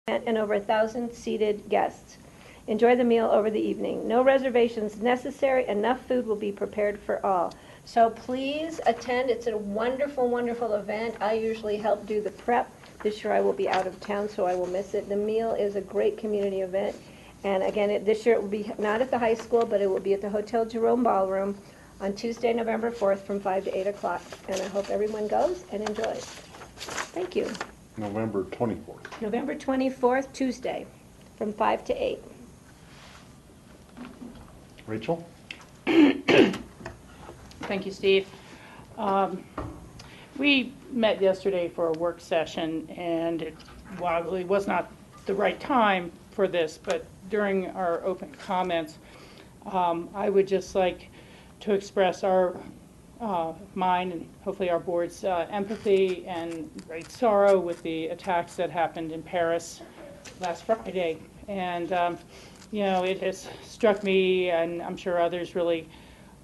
and over 1,000 seated guests. Enjoy the meal over the evening. No reservations necessary. Enough food will be prepared for all. So please attend. It's a wonderful, wonderful event. I usually help do the prep. This year I will be out of town, so I will miss it. The meal is a great community event. And again, this year it will be not at the high school, but it will be at the Hotel Jerome Ballroom on Tuesday, November 4th from 5 to 8 o'clock. And I hope everyone goes and enjoys. Thank you. November 24th. November 24th, Tuesday, from 5 to 8. Rachel? Thank you, Steve. We met yesterday for a work session, and while it was not the right time for this, but during our open comments, I would just like to express our mine and hopefully our board's empathy and great sorrow with the attacks that happened in Paris last Friday. And you know, it has struck me, and I'm sure others really,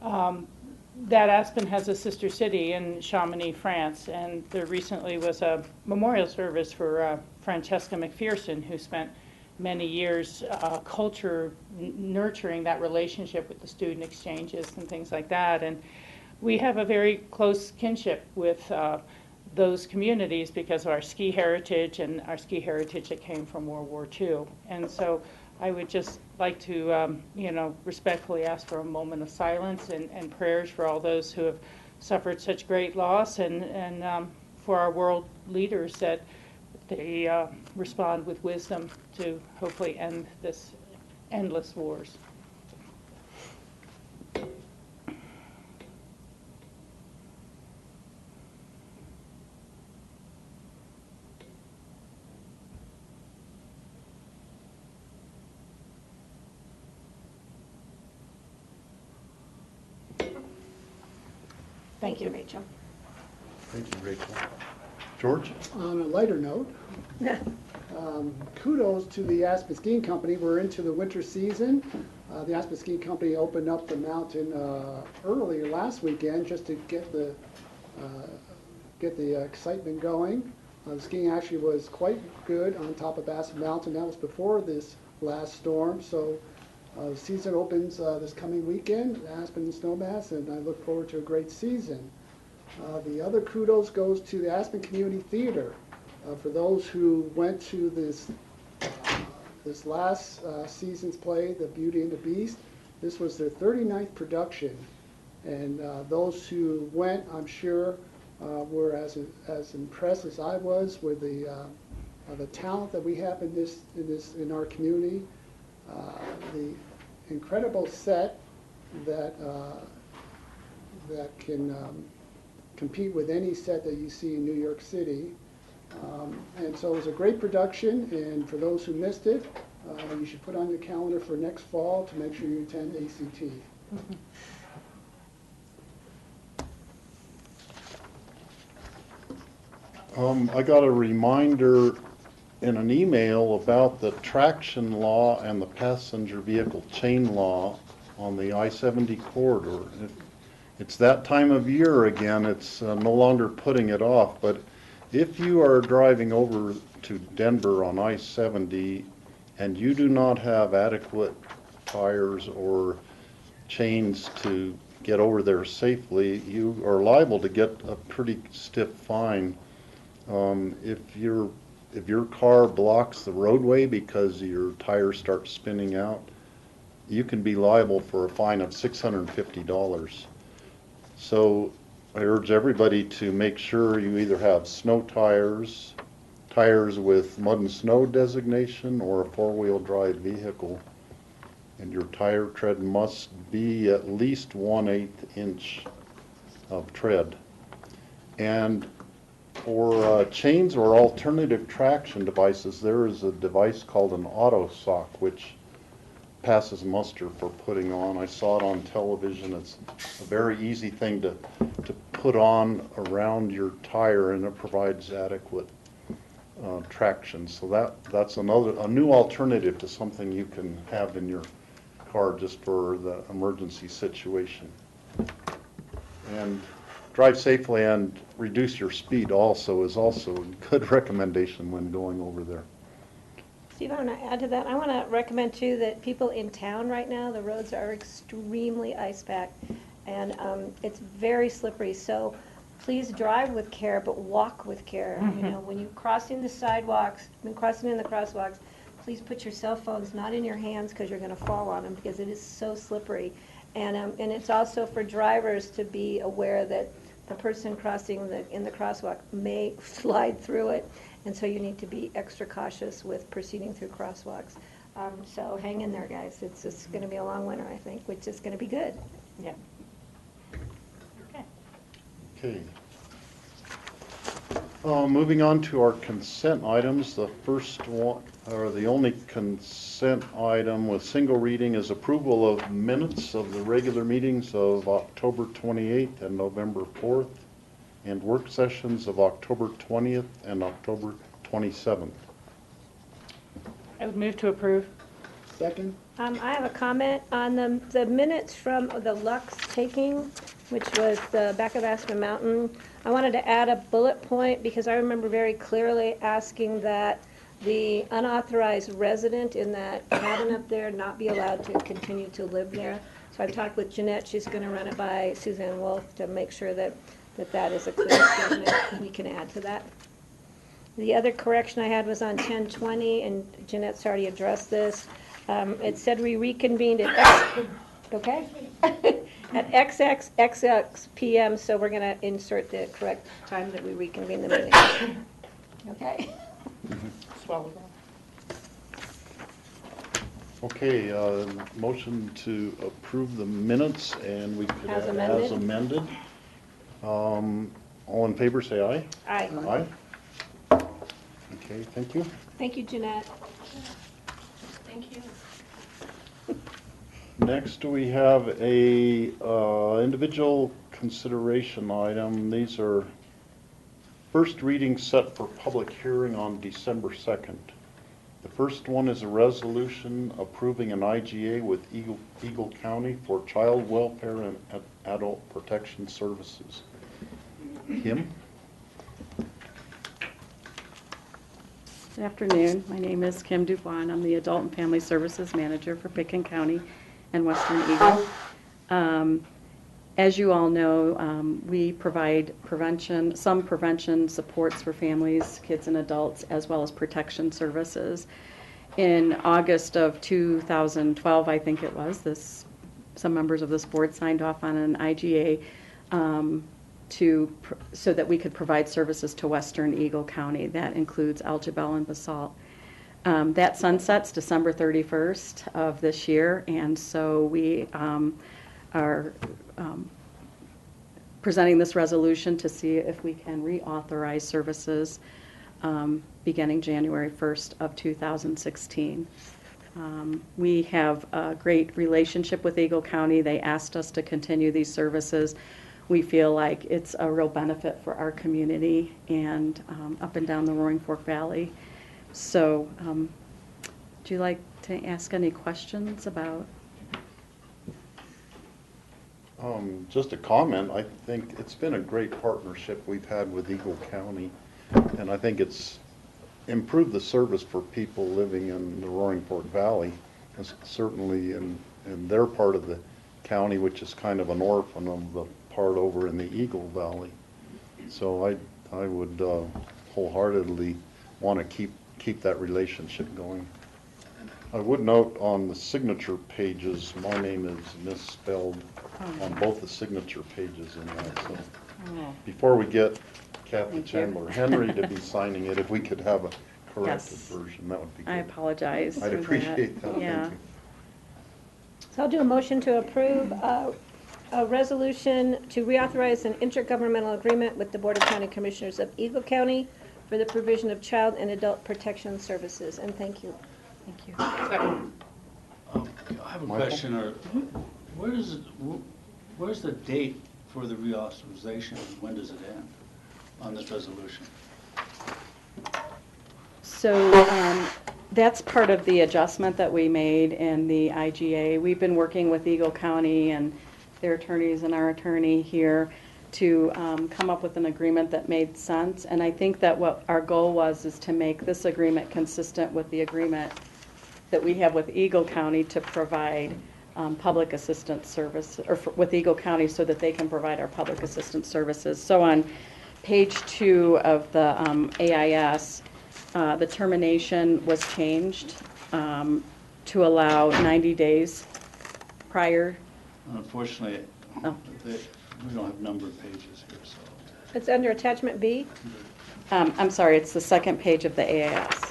that Aspen has a sister city in Chamonix, France, and there recently was a memorial service for Francesca McPherson, who spent many years nurturing that relationship with the student exchanges and things like that. And we have a very close kinship with those communities because of our ski heritage and our ski heritage that came from World War II. And so I would just like to, you know, respectfully ask for a moment of silence and prayers for all those who have suffered such great loss, and for our world leaders that they respond with wisdom to hopefully end this endless wars. Thank you, Rachel. Thank you, Rachel. George? On a lighter note, kudos to the Aspen Skiing Company. We're into the winter season. The Aspen Skiing Company opened up the mountain earlier last weekend just to get the excitement going. The skiing actually was quite good on top of Aspen Mountain. That was before this last storm. So the season opens this coming weekend, Aspen and Snowmass, and I look forward to a great season. The other kudos goes to the Aspen Community Theater. For those who went to this last season's play, The Beauty and the Beast, this was their 39th production. And those who went, I'm sure, were as impressed as I was with the talent that we have in our community. The incredible set that can compete with any set that you see in New York City. And so it was a great production, and for those who missed it, you should put on your calendar for next fall to make sure you attend ACT. I got a reminder in an email about the traction law and the passenger vehicle chain law on the I-70 corridor. It's that time of year again. It's no longer putting it off, but if you are driving over to Denver on I-70 and you do not have adequate tires or chains to get over there safely, you are liable to get a pretty stiff fine. If your car blocks the roadway because your tires start spinning out, you can be liable for a fine of $650. So I urge everybody to make sure you either have snow tires, tires with mud and snow designation, or a four-wheel drive vehicle. And your tire tread must be at least 1/8 inch of tread. And for chains or alternative traction devices, there is a device called an auto sock, which passes muster for putting on. I saw it on television. It's a very easy thing to put on around your tire, and it provides adequate traction. So that's a new alternative to something you can have in your car just for the emergency situation. And drive safely and reduce your speed also is also a good recommendation when going over there. Steve, I want to add to that. I want to recommend too that people in town right now, the roads are extremely ice-packed and it's very slippery. So please drive with care, but walk with care. You know, when you're crossing the sidewalks, when crossing in the crosswalks, please put your cell phones not in your hands because you're going to fall on them because it is so slippery. And it's also for drivers to be aware that the person crossing in the crosswalk may slide through it. And so you need to be extra cautious with proceeding through crosswalks. So hang in there, guys. It's just going to be a long winter, I think, which is going to be good. Yeah. Okay. Okay. Moving on to our consent items, the first one, or the only consent item with single reading is approval of minutes of the regular meetings of October 28th and November 4th, and work sessions of October 20th and October 27th. I would move to approve. Second? I have a comment on the minutes from the Lux taking, which was the back of Aspen Mountain. I wanted to add a bullet point because I remember very clearly asking that the unauthorized resident in that cabin up there not be allowed to continue to live there. So I've talked with Jeanette. She's going to run it by Suzanne Wolf to make sure that is a clear statement we can add to that. The other correction I had was on 1020, and Jeanette's already addressed this. It said we reconvened at at XX PM, so we're going to insert the correct time that we reconvened the meeting. Okay? Swallow that. Okay, motion to approve the minutes, and we could As add amended. as amended. All in favor, say aye. Aye. Aye. Okay, thank you. Thank you, Jeanette. Thank you. Next, we have a individual consideration item. These are first reading set for public hearing on December 2nd. The first one is a resolution approving an IGA with Eagle County for child welfare and adult protection services. Kim? Good afternoon. My name is Kim Dubois. I'm the Adult and Family Services Manager for Picken County and Western Eagle. As you all know, we provide some prevention supports for families, kids, and adults, as well as protection services. In August of 2012, I think it was, some members of this board signed off on an IGA so that we could provide services to Western Eagle County. That includes Algebel and Basalt. That sunsets December 31st of this year, and so we are presenting this resolution to see if we can reauthorize services beginning January 1st of 2016. We have a great relationship with Eagle County. They asked us to continue these services. We feel like it's a real benefit for our community and up and down the Roaring Fork Valley. So, would you like to ask any questions about? Just a comment. I think it's been a great partnership we've had with Eagle County, and I think it's improved the service for people living in the Roaring Fork Valley, and certainly in their part of the county, which is kind of an orphan of the part over in the Eagle Valley. So I would wholeheartedly want to keep that relationship going. I would note on the signature pages, my name is misspelled on both the signature pages in that. So before we get Kathy Thank you. Chandler Henry to be signing it, if we could have a corrected Yes. version, that would be good. I apologize. I'd for appreciate that. Yeah. Thank you. So I'll do a motion to approve a resolution to reauthorize an intergovernmental agreement with the Board of County Commissioners of Eagle County for the provision of child and adult protection services. And thank you. Thank you. Second. I have a Michael? question. Where's the date for the reauthorization? When does it end on this resolution? So that's part of the adjustment that we made in the IGA. We've been working with Eagle County and their attorneys and our attorney here to come up with an agreement that made sense. And I think that what our goal was is to make this agreement consistent with the agreement that we have with Eagle County to provide public assistance service, or with Eagle County so that they can provide our public assistance services. So on page 2 of the AIS, the termination was changed to allow 90 days prior. Unfortunately, Oh. we don't have numbered pages here, so. It's under attachment B. I'm sorry, it's the second page of the AIS.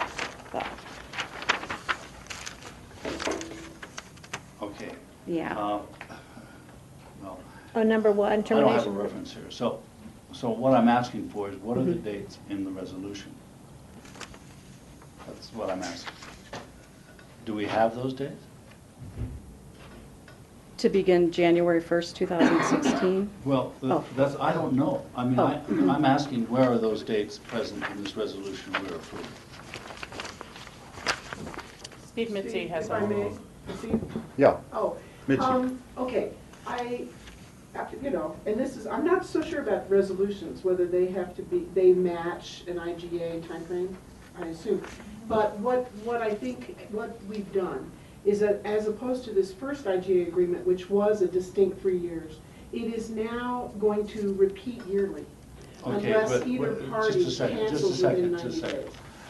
Okay. Yeah. Well, Oh, number 1, I don't have a termination. reference here. So what I'm asking for is, what are the dates in the resolution? That's what I'm asking. Do we have those dates? To begin January 1st, 2016. Well, Oh. that's, I don't know. I mean, Oh. I'm asking, where are those dates present in this resolution we're approving? Steve Mitzi has If I may, Steve? Yeah, Oh, Mitzi. okay, and this is, I'm not so sure about resolutions, whether they have to be, they match an IGA timeframe, I assume. But what I think, what we've done is that as opposed to this first IGA agreement, which was a distinct 3 years, it is now going to repeat yearly. Okay, Unless but either just a party second, cancels within 90 days.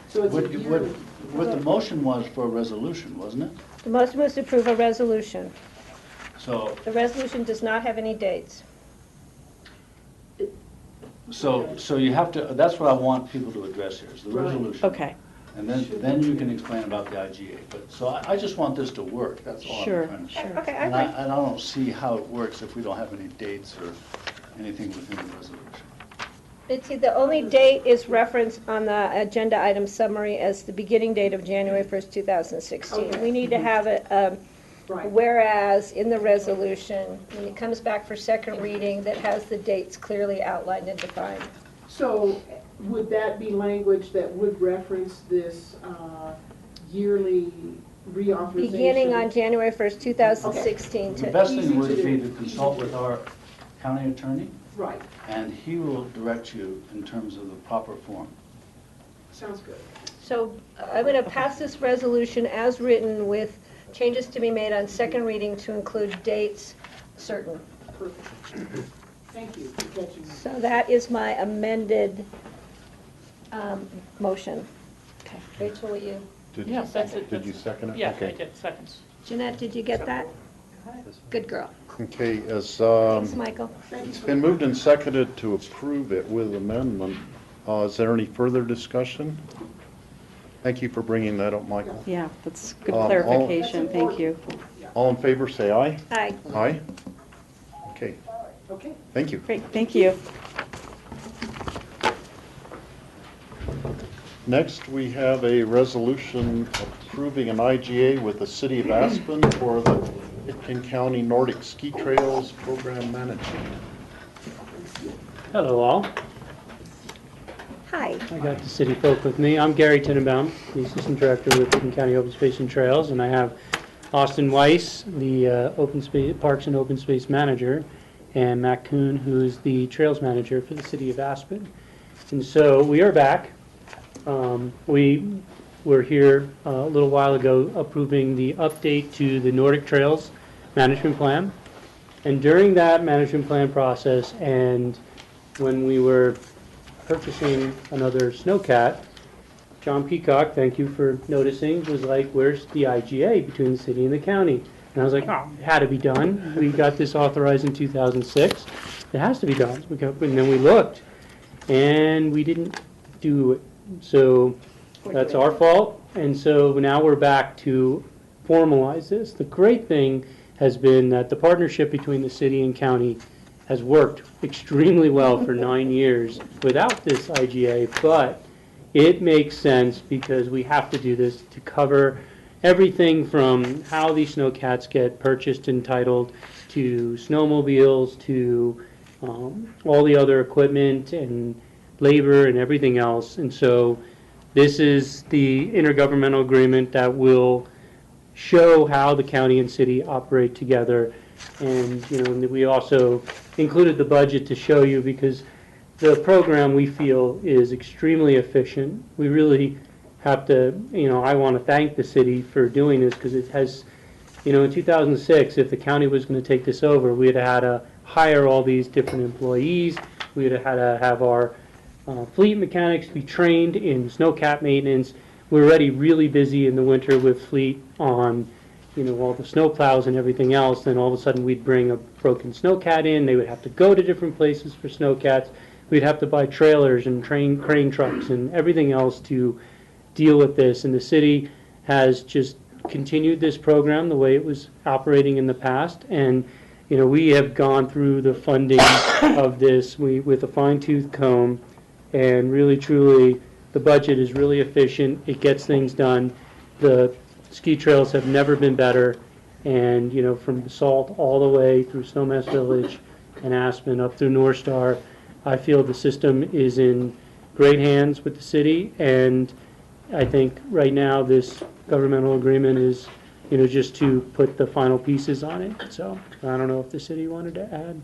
So it's a yearly. What the motion was for a resolution, wasn't it? The motion was to approve a resolution. So, The resolution does not have any dates. so you have to, that's what I want people to address here, is the Right. resolution. Okay, And then you can explain about the IGA. But, so I just want this to work, that's all I'm sure, trying to say. sure. Okay, I And agree. I don't see how it works if we don't have any dates or anything within the resolution. Mitzi, the only date is referenced on the agenda item summary as the beginning date of January 1st, 2016. Okay. We need to have it, Right. whereas in the resolution, when it comes back for second reading, that has the dates clearly outlined and defined. So would that be language that would reference this yearly reauthorization? Beginning on January 1st, 2016 The to, best Easy thing would to do. be to consult with our county attorney, Right, and he will direct you in terms of the proper form. sounds good. so I'm going to pass this resolution as written with changes to be made on second reading to include dates certain. Perfect. Thank you for catching that. So that is my amended motion. Okay. Rachel, will you? Did Yeah, you, that's it. did you second it? Yeah, Okay. I did, seconds. Jeanette, did you get that? Good girl. Okay, as, Thanks, Michael. Thank you it's for been the- moved and seconded to approve it with amendment. Is there any further discussion? Thank you for bringing that up, Michael. Yeah, that's good All- clarification, thank you. All in favor, say aye. Aye. Aye? Okay, Okay. thank you. Great, thank you. Next, we have a resolution approving an IGA with the City of Aspen for the Pitkin County Nordic Ski Trails Program Management. Hello all. Hi. I got the city folk with me. I'm Gary Tenenbaum, the Assistant Director with Pitkin County Open Space and Trails, and I have Austin Weiss, the Open Space Parks and Open Space Manager, and Matt Kuhn, who's the Trails Manager for the City of Aspen. And so we are back. We were here a little while ago approving the update to the Nordic Trails Management Plan. And during that management plan process, and when we were purchasing another snowcat, John Peacock, thank you for noticing, was like, where's the IGA between the city and the county? And I was like, oh, it had to be done. We got this authorized in 2006. It has to be done. And then we looked, and we didn't do it. So that's our fault. And so now we're back to formalize this. The great thing has been that the partnership between the city and county has worked extremely well for 9 years without this IGA, but it makes sense because we have to do this to cover everything from how these snowcats get purchased and titled to snowmobiles to all the other equipment and labor and everything else. And so this is the intergovernmental agreement that will show how the county and city operate together And, and we also included the budget to show you because the program we feel is extremely efficient. We really have to, I want to thank the city for doing this because it has, in 2006, if the county was going to take this over, we'd have had to hire all these different employees. We'd have had to have our fleet mechanics be trained in snowcat maintenance. We're already really busy in the winter with fleet on, all the snow plows and everything else. Then all of a sudden we'd bring a broken snowcat in. They would have to go to different places for snowcats. We'd have to buy trailers and crane trucks and everything else to deal with this. And the city has just continued this program the way it was operating in the past. And we have gone through the funding of this with a fine-tooth comb, and really, truly, the budget is really efficient. It gets things done. The ski trails have never been better, and from Salt all the way through Snowmass Village and Aspen up through North Star, I feel the system is in great hands with the city, and I think right now this governmental agreement is just to put the final pieces on it. So I don't know if the city wanted to add.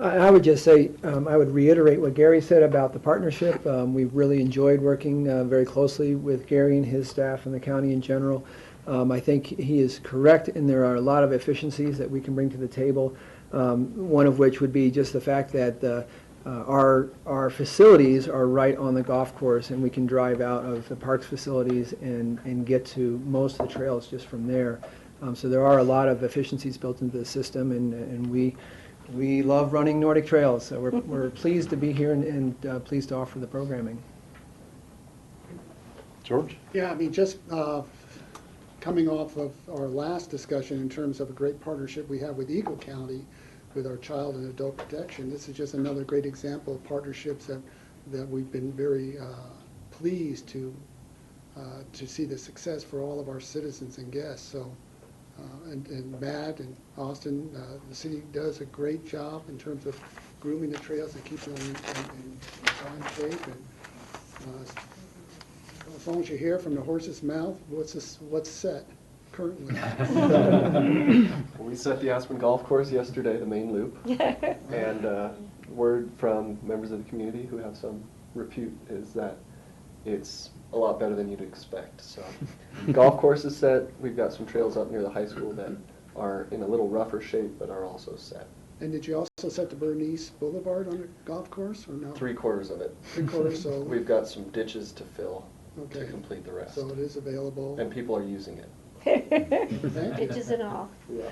I would just say, I would reiterate what Gary said about the partnership. We've really enjoyed working very closely with Gary and his staff and the county in general. I think he is correct, and there are a lot of efficiencies that we can bring to the table, one of which would be just the fact that our facilities are right on the golf course, and we can drive out of the parks facilities and get to most of the trails just from there. So there are a lot of efficiencies built into the system, and we love running Nordic Trails. So we're pleased to be here and pleased to offer the programming. George? Yeah, I mean, just coming off of our last discussion in terms of a great partnership we have with Eagle County with our child and adult protection, this is just another great example of partnerships that we've been very pleased to see the success for all of our citizens and guests. So, and Matt and Austin, the city does a great job in terms of grooming the trails and keeping them in fine shape. And as long as you hear from the horse's mouth, what's set currently. We set the Aspen Golf Course yesterday, the main loop, and word from members of the community who have some repute is that it's a lot better than you'd expect. So golf course is set. We've got some trails up near the high school that are in a little rougher shape but are also set. And did you also set the Bernice Boulevard on the golf course or no? 3/4 of it. 3/4, so. We've got some ditches to fill Okay. to complete the rest. So it is available. And people are using it. Bitches and all. Yeah.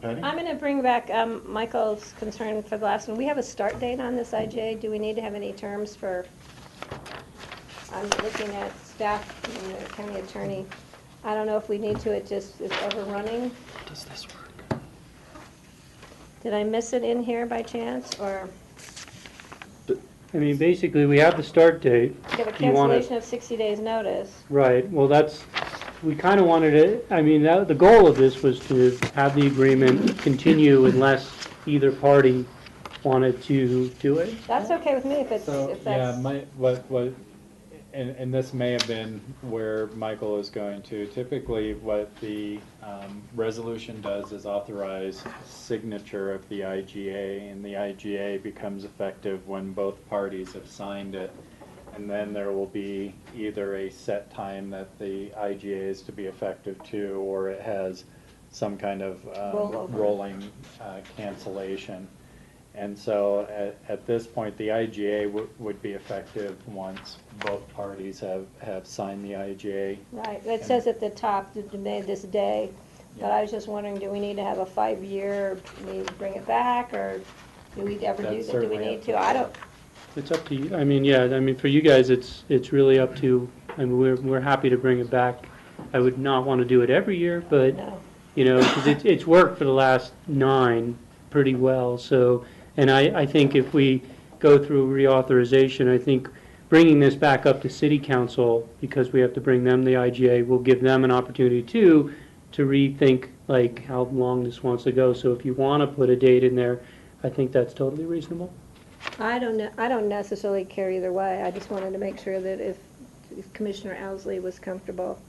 Patty? I'm going to bring back Michael's concern for the last one. We have a start date on this IJ. Do we need to have any terms for, I'm looking at staff and the county attorney. I don't know if we need to, it just is ever running. Does this work? Did I miss it in here by chance, or I mean, basically, we have the start date. we have a You wanna- cancellation of 60 days notice? Right, well, we kind of wanted to, I mean, the goal of this was to have the agreement continue unless either party wanted to do it. That's okay with me if it's, So, if yeah, that's, and this may have been where Michael is going to. Typically, what the resolution does is authorize signature of the IGA, and the IGA becomes effective when both parties have signed it. And then there will be either a set time that the IGA is to be effective to, or it has some kind of Rollover. rolling cancellation. And so at this point, the IGA would be effective once both parties have signed the IGA. right, it says at the top, made this day, but I was just wondering, do we need to have a 5-year, do we bring it back, or do we ever do That's that, do we certainly need up to? to I don't, It's up to you, I mean, yeah, I mean, for you guys, it's really up to, I mean, we're happy to bring it back. I would not want to do it every year, but, no. because it's worked for the last 9 pretty well, so, and I think if we go through reauthorization, I think bringing this back up to city council, because we have to bring them the IGA, will give them an opportunity to rethink, like, how long this wants to go. So if you want to put a date in there, I think that's totally reasonable. I don't know, I don't necessarily care either way, I just wanted to make sure that if Commissioner Owsley was comfortable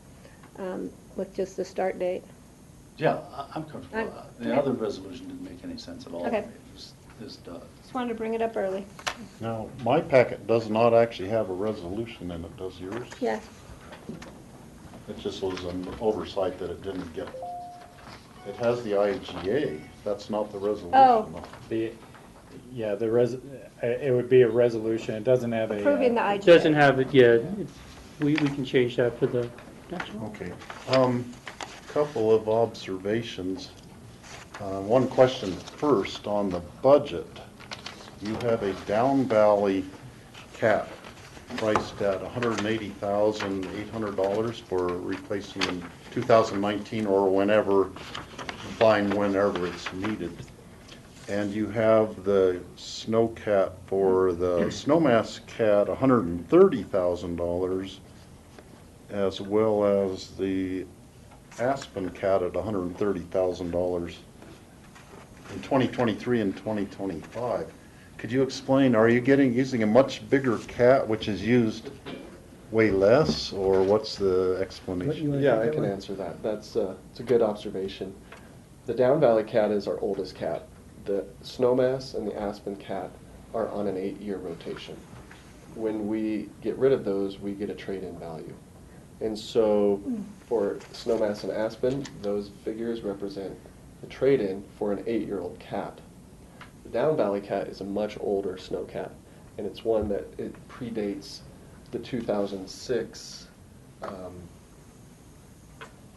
with just the start date. Yeah, I'm comfortable. I'm- The other resolution didn't make any sense at all. Okay. This does. Just wanted to bring it up early. Now, my packet does not actually have a resolution in it, does yours? Yeah. It just was an oversight that it didn't get. It has the IGA, that's not the resolution. Oh. The, yeah, it would be a resolution, it doesn't have a. Approving the It IGA. doesn't have it yet. We can change that for the next one. Okay, couple of observations. One question first on the budget. You have a Down Valley cat priced at $180,800 for replacing in 2019 or whenever, buying whenever it's needed. And you have the snow cat for the snowmass cat, $130,000, as well as the aspen cat at $130,000 in 2023 and 2025. Could you explain, are you using a much bigger cat which is used way less, or what's the explanation? Yeah, I can answer that. It's a good observation. The Down Valley cat is our oldest cat. The snowmass and the aspen cat are on an 8-year rotation. When we get rid of those, we get a trade-in value. And so for snowmass and aspen, those figures represent the trade-in for an 8-year-old cat. The Down Valley cat is a much older snow cat, and it's one that it predates the 2006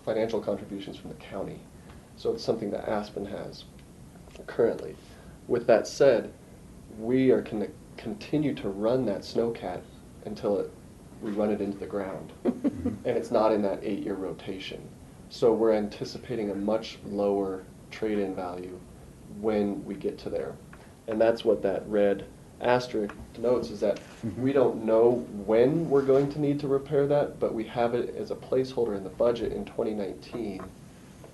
financial contributions from the county. So it's something that Aspen has currently. With that said, we are going to continue to run that snow cat until we run it into the ground. And it's not in that 8-year rotation. So we're anticipating a much lower trade-in value when we get to there. And that's what that red asterisk denotes, is that we don't know when we're going to need to repair that, but we have it as a placeholder in the budget in 2019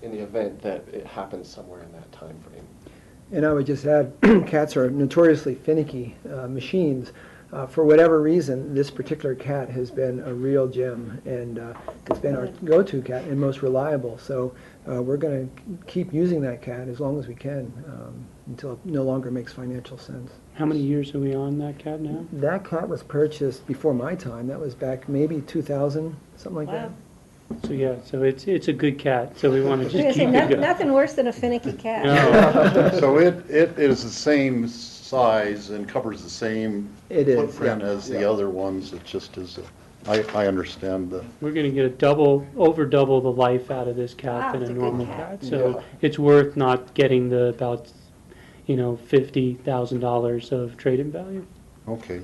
in the event that it happens somewhere in that time frame. And I would just add, cats are notoriously finicky machines. For whatever reason, this particular cat has been a real gem, and it's been our go-to cat and most reliable. So we're going to keep using that cat as long as we can until it no longer makes financial sense. How many years are we on that cat now? That cat was purchased before my time. That was back maybe 2000, something like that. Wow. So yeah, so it's a good cat, so we want to I was gonna just say, keep it going. nothing worse than a finicky cat. No. So it is the same size and covers the same It is, footprint yeah. as the other ones. It just is, I understand the, We're going to get over double the life out of this cat Wow, than it's a a good normal cat. cat. So Yeah. it's worth not getting the about, $50,000 of trade-in value. okay.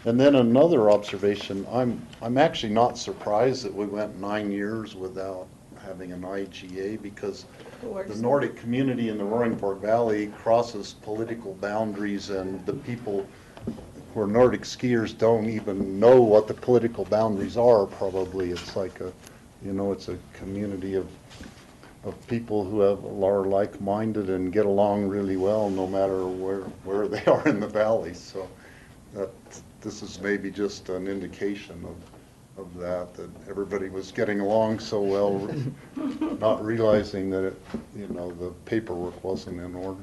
And then another observation, I'm actually not surprised that we went 9 years without having an IGA, because the Nordic community in the Roaring Fork Valley crosses political boundaries, and the people who are Nordic skiers don't even know what the political boundaries are, probably. It's like it's a community of people who are like-minded and get along really well no matter where they are in the valley. So this is maybe just an indication of that everybody was getting along so well, not realizing that the paperwork wasn't in order.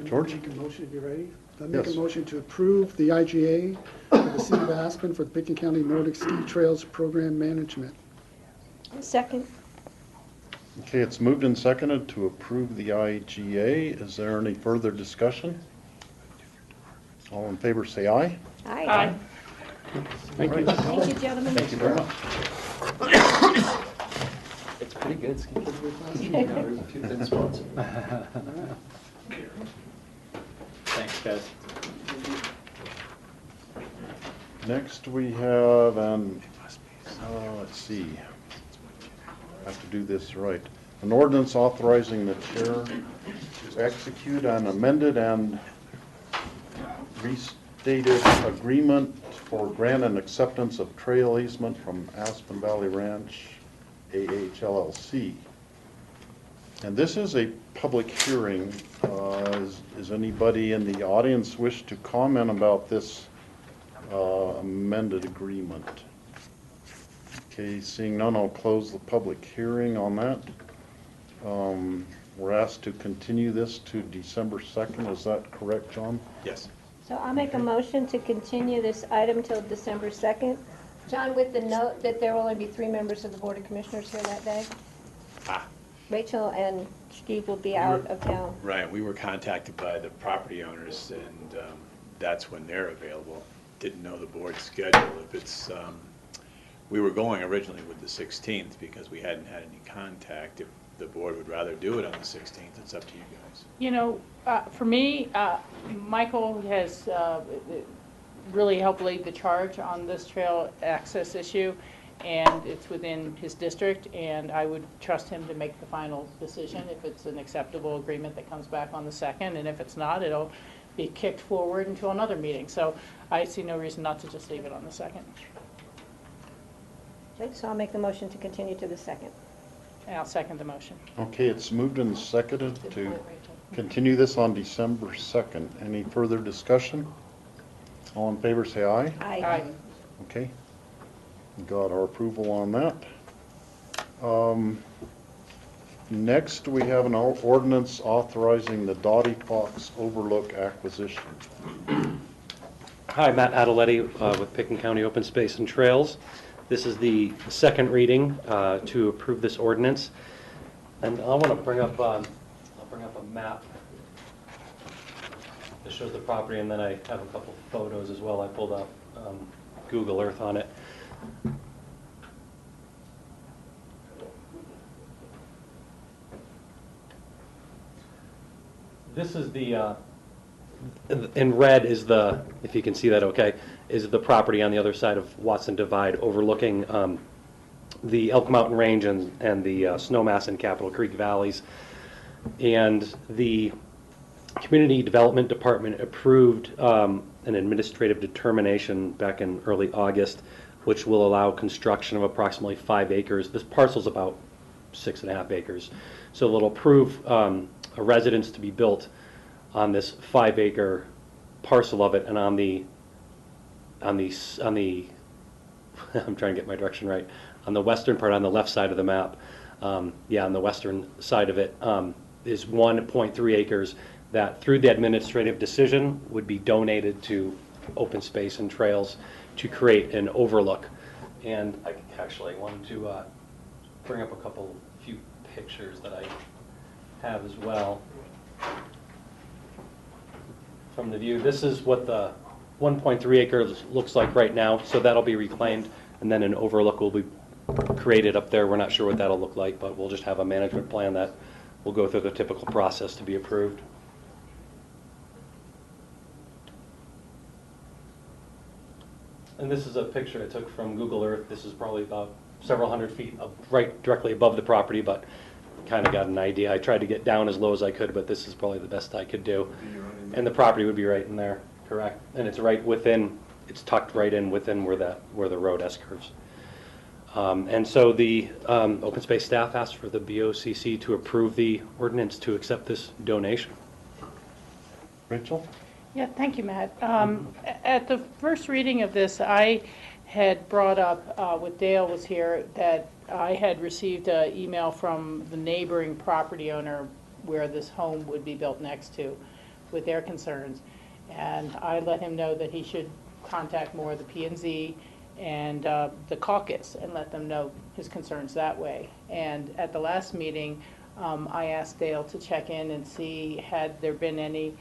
George? Make a motion if you're ready. I make Yes. a motion to approve the IGA for the City of Aspen for the Pickens County Nordic Ski Trails Program Management. Second. Okay, it's moved and seconded to approve the IGA. Is there any further discussion? All in favor, say aye. Aye. Thank you. Thank you, gentlemen. Thank you very much. It's pretty good ski. There's a few thin spots. Thanks, guys. Next, we have, let's see, I have to do this right. An ordinance authorizing the chair to execute an amended and restated agreement for grant and acceptance of trail easement from Aspen Valley Ranch, AHLLC. And this is a public hearing. Is anybody in the audience wish to comment about this amended agreement? Okay, seeing none, I'll close the public hearing on that. We're asked to continue this to December 2nd, is that correct, John? Yes. So I'll make a motion to continue this item till December 2nd. John, with the note that there will only be 3 members of the Board of Commissioners here that day. Rachel and Steve will be out of town. Right, we were contacted by the property owners, and that's when they're available. Didn't know the board's schedule. If it's, we were going originally with the 16th because we hadn't had any contact. If the board would rather do it on the 16th, it's up to you guys. You know, for me, Michael has really helped lead the charge on this trail access issue, and it's within his district, and I would trust him to make the final decision if it's an acceptable agreement that comes back on the 2nd, and if it's not, it'll be kicked forward until another meeting. So I see no reason not to just leave it on the 2nd. Okay, so I'll make the motion to continue to the 2nd. And I'll second the motion. Okay, it's moved and seconded to continue this on December 2nd. Any further discussion? All in favor say aye. Aye. Okay. Got our approval on that. Next, we have an ordinance authorizing the Dottie Fox Overlook acquisition. Hi, Matt Adeletti with Picken County Open Space and Trails. This is the second reading to approve this ordinance, and I want to bring up a map that shows the property, and then I have a couple photos as well. I pulled up Google Earth on it. This is the, in red is the, if you can see that okay, is the property on the other side of Watson Divide overlooking the Elk Mountain Range and the Snowmass and Capitol Creek valleys. And the Community Development Department approved an administrative determination back in early August, which will allow construction of approximately 5 acres. This parcel's about 6.5 acres. So it'll approve a residence to be built on this 5-acre parcel of it, and on the I'm trying to get my direction right, on the western part, on the left side of the map, on the western side of it, is 1.3 acres that through the administrative decision would be donated to Open Space and Trails to create an overlook. And I actually wanted to bring up a few pictures that I have as well from the view. This is what the 1.3 acres looks like right now, so that'll be reclaimed, and then an overlook will be created up there. We're not sure what that'll look like, but we'll just have a management plan that will go through the typical process to be approved. And this is a picture I took from Google Earth. This is probably about several hundred feet up, right directly above the property, but kind of got an idea. I tried to get down as low as I could, but this is probably the best I could do. And the property would be right in there, correct? And it's right within, it's tucked right in within where the road S-curves. And so the open space staff asked for the BOCC to approve the ordinance to accept this donation. Rachel? Yeah, thank you, Matt. At the first reading of this, I had brought up, with Dale was here, that I had received an email from the neighboring property owner where this home would be built next to with their concerns. And I let him know that he should contact more of the P&Z and the caucus and let them know his concerns that way. And at the last meeting, I asked Dale to check in and see had there been any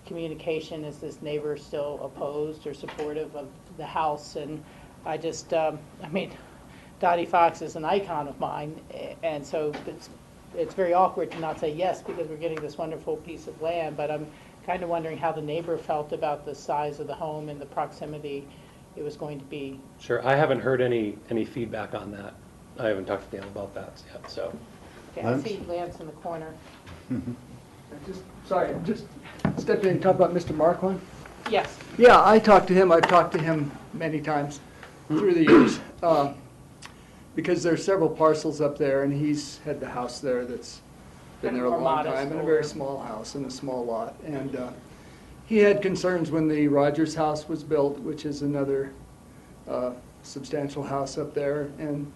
communication. Is this neighbor still opposed or supportive of the house? And I just, Dottie Fox is an icon of mine, and so it's very awkward to not say yes because we're getting this wonderful piece of land, but I'm kind of wondering how the neighbor felt about the size of the home and the proximity it was going to be. Sure, I haven't heard any feedback on that. I haven't talked to Dale about that yet, so. Okay, I see Lance in the corner. Sorry, just step in and talk about Mr. Marquand. Yes. Yeah, I talked to him. I've talked to him many times through the years because there's several parcels up there, and he's had the house there that's been there a long time, and a very small house and a small lot. And he had concerns when the Rogers house was built, which is another substantial house up there, and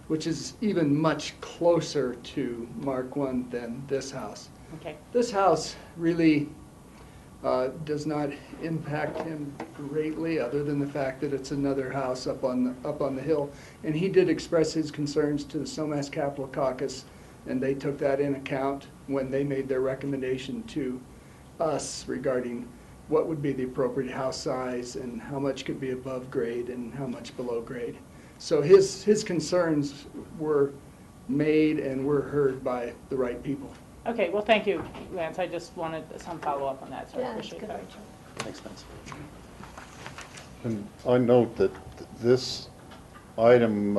which is even much closer to Mark 1 than this house. Okay. This house really does not impact him greatly, other than the fact that it's another house up on the hill. And he did express his concerns to the Snowmass Capital Caucus, and they took that in account when they made their recommendation to us regarding what would be the appropriate house size and how much could be above grade and how much below grade. So his concerns were made and were heard by the right people. Okay, well, thank you, Lance. I just wanted some follow-up on that, so I Yeah, that's appreciate good, that. Rachel. Thanks, Vince. And I note that this item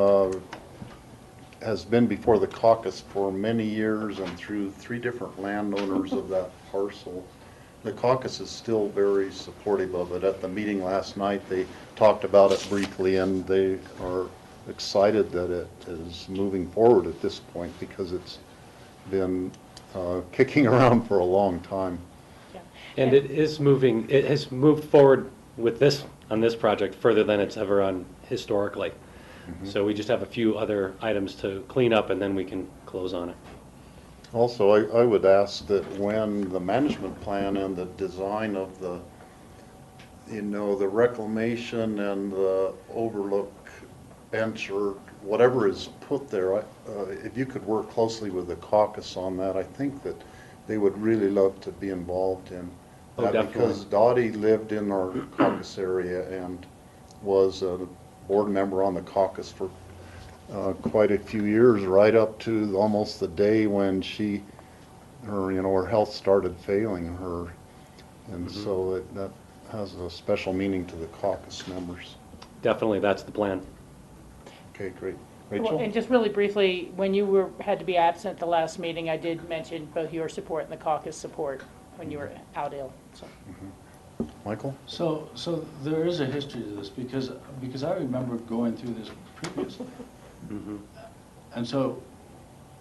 has been before the caucus for many years and through 3 different landowners of that parcel. The caucus is still very supportive of it. At the meeting last night, they talked about it briefly, and they are excited that it is moving forward at this point because it's been kicking around for a long time. Yeah. And it is moving, it has moved forward with this, on this project, further than it's ever on historically. So we just have a few other items to clean up, and then we can close on it. Also, I would ask that when the management plan and the design of the, the reclamation and the overlook bench or whatever is put there, if you could work closely with the caucus on that, I think that they would really love to be involved in Oh, that. definitely. Because Dottie lived in our caucus area and was a board member on the caucus for quite a few years, right up to almost the day when her health started failing her. And so that has a special meaning to the caucus members. Definitely, that's the plan. Okay, great. Well, Rachel? and just really briefly, when you had to be absent at the last meeting, I did mention both your support and the caucus support when you were out ill, so. Michael? So there is a history to this, because I remember going through this previously. And so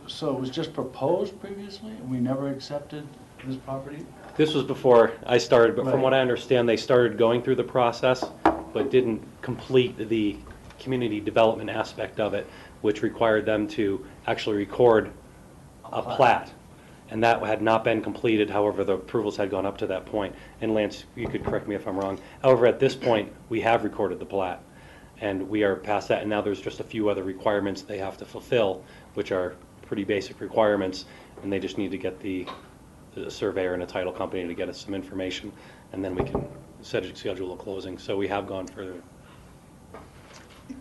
it was just proposed previously, and we never accepted this property? This was before I started, but from Right. what I understand, they started going through the process, but didn't complete the community development aspect of it, which required them to actually record a plat. And that had not been completed, however, the approvals had gone up to that point. And Lance, you could correct me if I'm wrong. However, at this point, we have recorded the plat, and we are past that, and now there's just a few other requirements they have to fulfill, which are pretty basic requirements, and they just need to get the surveyor and a title company to get us some information, and then we can schedule a closing. So we have gone further.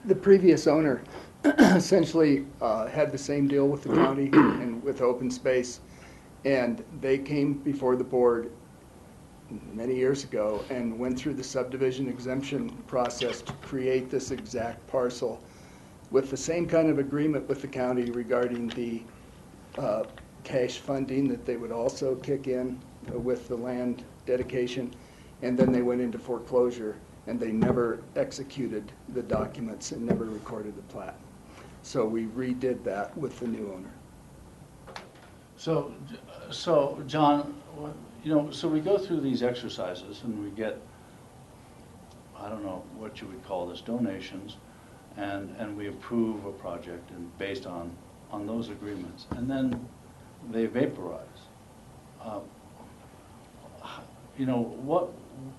The previous owner essentially had the same deal with the county and with open space, and they came before the board many years ago and went through the subdivision exemption process to create this exact parcel with the same kind of agreement with the county regarding the cash funding that they would also kick in with the land dedication, and then they went into foreclosure, and they never executed the documents and never recorded the plat. So we redid that with the new owner. So John, so we go through these exercises and we get, I don't know what you would call this, donations, and we approve a project and based on those agreements, and then they vaporize.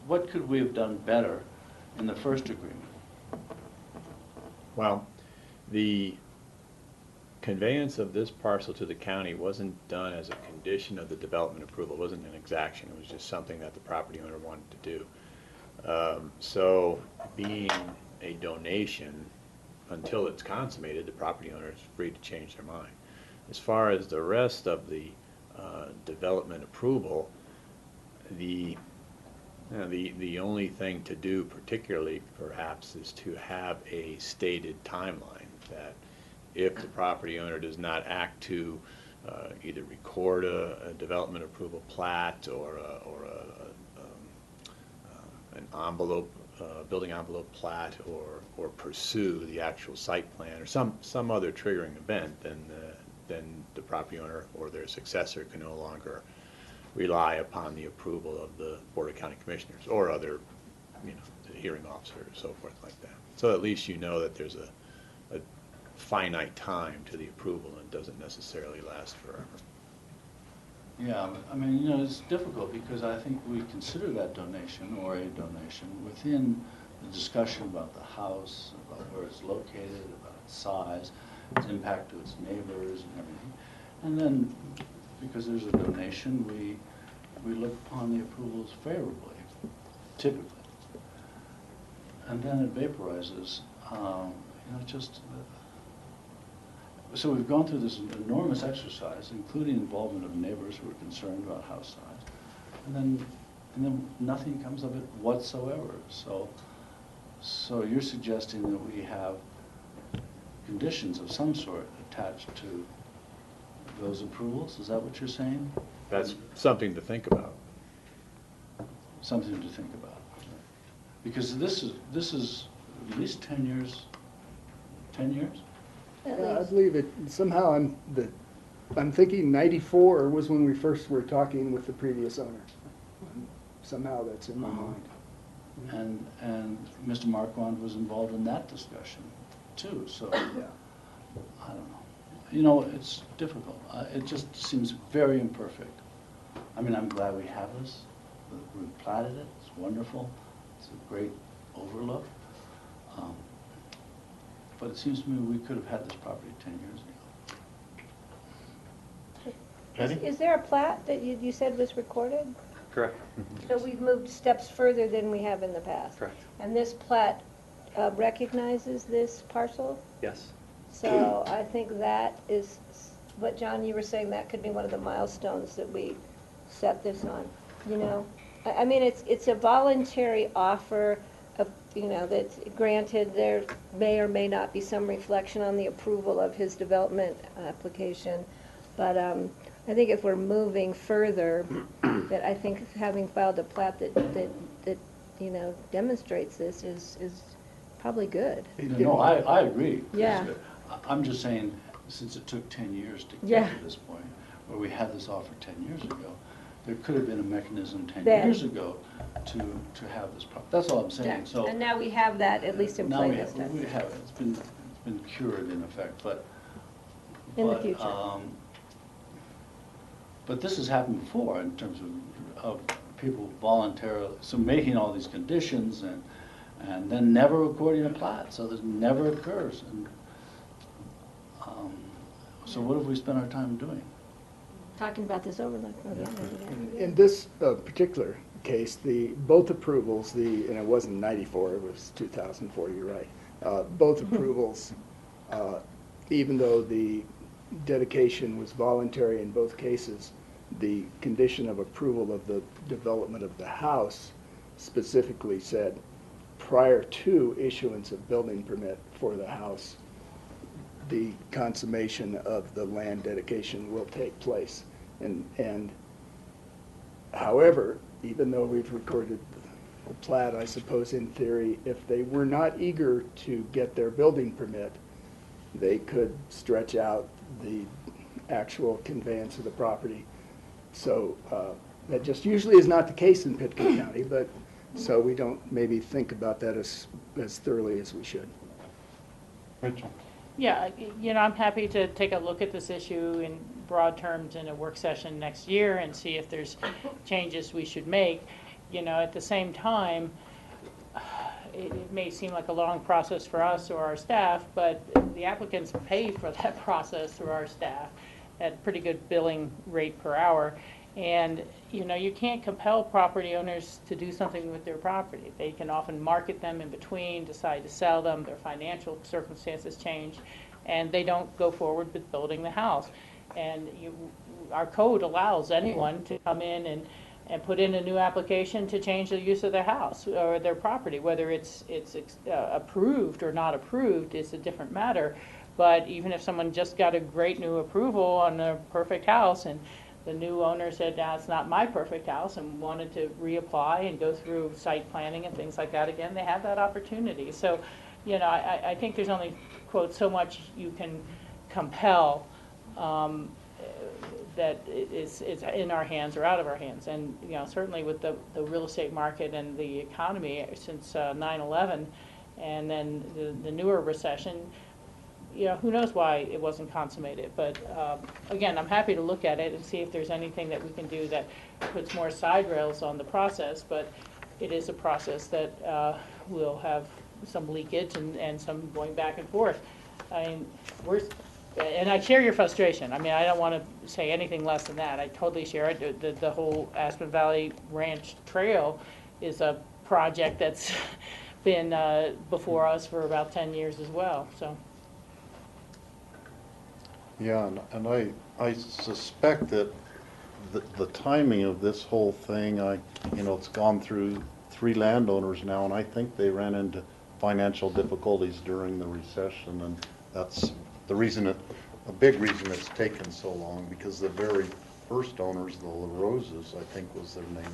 What could we have done better in the first agreement? Well, the conveyance of this parcel to the county wasn't done as a condition of the development approval. It wasn't an exaction. It was just something that the property owner wanted to do. So being a donation, until it's consummated, the property owner is free to change their mind. As far as the rest of the development approval, the only thing to do particularly perhaps is to have a stated timeline that if the property owner does not act to either record a development approval plat or an envelope, building envelope plat, or pursue the actual site plan or some other triggering event, then the property owner or their successor can no longer rely upon the approval of the Board of County Commissioners or other, the hearing officer or so forth like that. So at least you know that there's a finite time to the approval and doesn't necessarily last forever. Yeah, I mean, you know, it's difficult because I think we consider that donation or a donation within the discussion about the house, about where it's located, about its size, its impact to its neighbors and everything. And then, because there's a donation, we look upon the approvals favorably, typically. And then it vaporizes, you know, just, so we've gone through this enormous exercise, including involvement of neighbors who are concerned about house size, and then nothing comes of it whatsoever. So you're suggesting that we have conditions of some sort attached to those approvals? Is that what you're saying? That's something to think about. Something to think about. Because this is at least 10 years. 10 years? Yeah, I believe it, somehow I'm thinking 94 was when we first were talking with the previous owner. Somehow that's in my mind. And Mr. Marquand was involved in that discussion too, so Yeah. I don't know. You know, it's difficult. It just seems very imperfect. I mean, I'm glad we have this. We've platted it. It's wonderful. It's a great overlook. But it seems to me we could have had this property 10 years ago. Is there a plat that you said was recorded? Correct. So we've moved steps further than we have in the past? Correct. And this plat recognizes this parcel? Yes. So I think that is, what John, you were saying, that could be one of the milestones that we set this on, you know? I mean, it's a voluntary offer of, you know, that's granted, there may or may not be some reflection on the approval of his development application. But I think if we're moving further, that I think having filed a plat that you know, demonstrates this is probably good. No, I agree. Yeah. I'm just saying, since it took 10 years to Yeah. get to this point, where we had this offer 10 years ago, there could have been a mechanism 10 Then. years ago to have this problem. That's all I'm Yeah. saying, so. And now we have that at least in Now play we this have, time. we have it. It's been cured in effect, but. In the but, future. But this has happened before in terms of people voluntarily, so making all these conditions and then never recording a plat, so this never occurs. And so what have we spent our time doing? Talking about this overlook. In this particular case, both approvals, and it wasn't 94, it was 2004, you're right. Both approvals, even though the dedication was voluntary in both cases, the condition of approval of the development of the house specifically said, prior to issuance of building permit for the house, the consummation of the land dedication will take place. And however, even though we've recorded the plat, I suppose in theory, if they were not eager to get their building permit, they could stretch out the actual conveyance of the property. So that just usually is not the case in Pitkin County, but so we don't maybe think about that as thoroughly as we should. Rachel? Yeah, you know, I'm happy to take a look at this issue in broad terms in a work session next year and see if there's changes we should make. You know, at the same time, it may seem like a long process for us or our staff, but the applicants pay for that process through our staff at a pretty good billing rate per hour. And, you know, you can't compel property owners to do something with their property. They can often market them in between, decide to sell them, their financial circumstances change, and they don't go forward with building the house. And our code allows anyone to come in and put in a new application to change the use of their house or their property. Whether it's approved or not approved is a different matter. But even if someone just got a great new approval on a perfect house and the new owner said, it's not my perfect house, and wanted to reapply and go through site planning and things like that again, they have that opportunity. So, you know, I think there's only, quote, so much you can compel that is in our hands or out of our hands. And, you know, certainly with the real estate market and the economy since 9/11 and then the newer recession, who knows why it wasn't consummated, but, again, I'm happy to look at it and see if there's anything that we can do that puts more side rails on the process, but it is a process that, will have some leakage and some going back and forth. I mean, and I share your frustration. I mean, I don't want to say anything less than that. I totally share it. The whole Aspen Valley Ranch Trail is a project that's been before us for about 10 years as well, so. Yeah, and I suspect that the timing of this whole thing, it's gone through 3 landowners now, and I think they ran into financial difficulties during the recession, and that's the reason a big reason it's taken so long, because the very first owners, the LaRoses, I think was their name,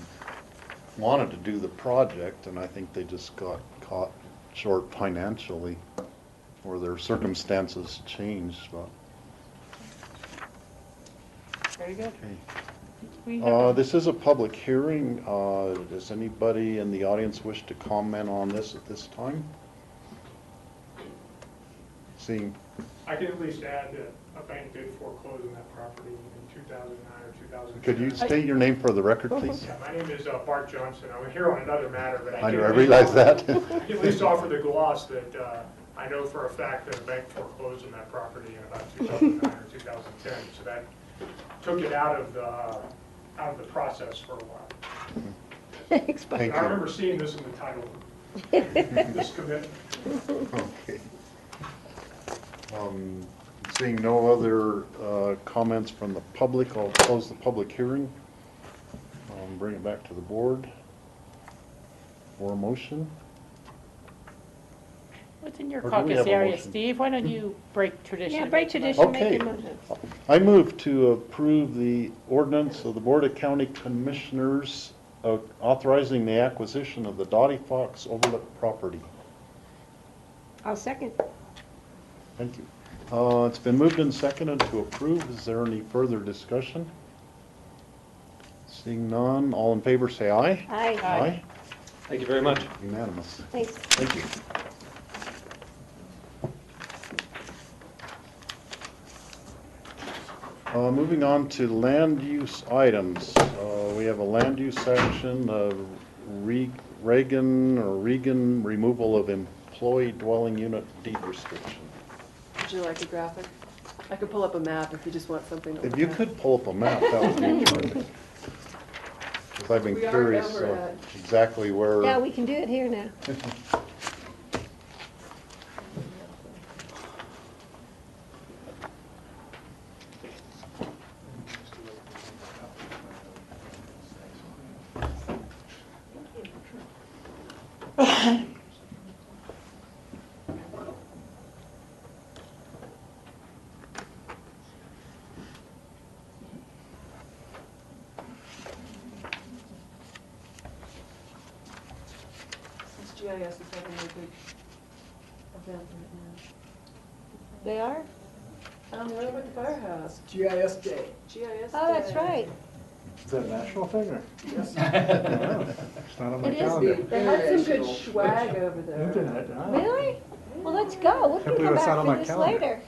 wanted to do the project, and I think they just got caught short financially, or their circumstances changed, but. Very good. Okay. This is a public hearing. Does anybody in the audience wish to comment on this at this time? Seeing. I can at least add that a bank did foreclose on that property in 2009 or 2010. Could you state your name for the record, please? Yeah, my name is Bart Johnson. I'm here on another matter, but I realize that. I can at least offer the gloss that I know for a fact that a bank foreclosed on that property in about 2009 or 2010. So that took it out of the process for a while. Thanks, Bob. I remember seeing this in the title, this commitment. Okay. Seeing no other comments from the public, I'll close the public hearing. Bring it back to the board for a motion. What's in your Or do we caucus have a area, motion? Steve? Why don't you break tradition? Yeah, and break make a tradition, motion? make Okay. your motion. I move to approve the ordinance of the Board of County Commissioners authorizing the acquisition of the Dottie Fox Overlook property. I'll second. Thank you. It's been moved and seconded to approve. Is there any further discussion? Seeing none, all in favor say aye. Aye. Aye. Thank you very much. Unanimous. Thanks. Thank you. Moving on to land use items. We have a land use section, Reagan removal of employee dwelling unit deed restriction. Would you like a graphic? I could pull up a map if you just want something to If look you at. could pull up a map, that would be terrific. Because I've been We are curious over at- exactly where. Yeah, we can do it here now. This GIS is having a big event right They are? now. They're over at the firehouse. GIS Day. GIS Oh, that's Day. right. Is that a national thing, or? Yes. It's not on my It is. calendar. They had some good International. swag over there. Internet, huh? Really? Well, let's go. We Can't can believe come it's not back on for my this calendar. later.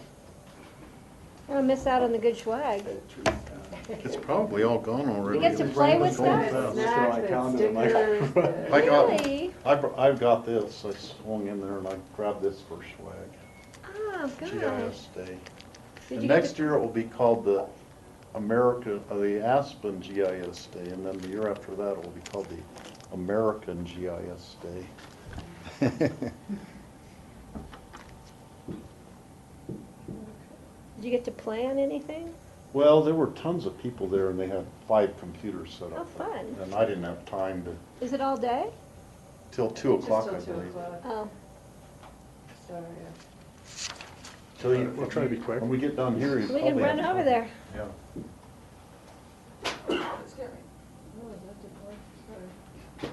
I'm gonna miss out on the good swag. It's probably all gone already. You get to play with It's going stuff? fast. It's on my Snacks, calendar, and Mike. stickers. I got, Really? I've got this. I swung in there and I grabbed this for swag. Oh, good. GIS Day. Did And you get next to- year it will be called the the Aspen GIS Day, and then the year after that it will be called the American GIS Day. Did you get to plan anything? Well, there were tons of people there and they had 5 computers set up. Oh, fun. And I didn't have time to, Is it all day? till 2 o'clock, I Just till 2 believe. o'clock. Oh, So, yeah. Till you, We'll try to be quick. when we get done here, you we probably can run have over time. there. Yeah. It's scary. Oh, that didn't work. Sorry.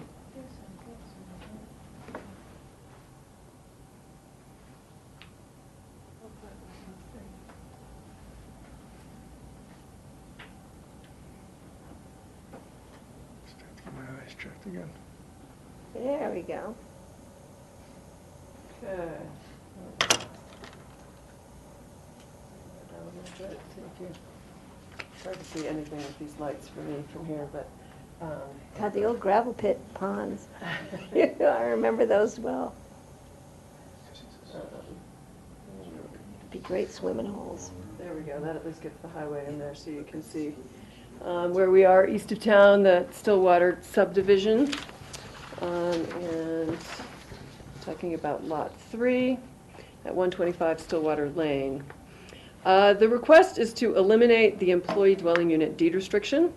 Get my eyes checked again. There we go. Okay. Good, thank you. It's hard to see anything with these lights for me from here, but, God, the old gravel pit ponds. I remember those well. Be great swimming holes. there we go, that at least gets the highway in there so you can see where we are east of town, the Stillwater subdivision. And talking about Lot 3 at 125 Stillwater Lane. The request is to eliminate the employee dwelling unit deed restriction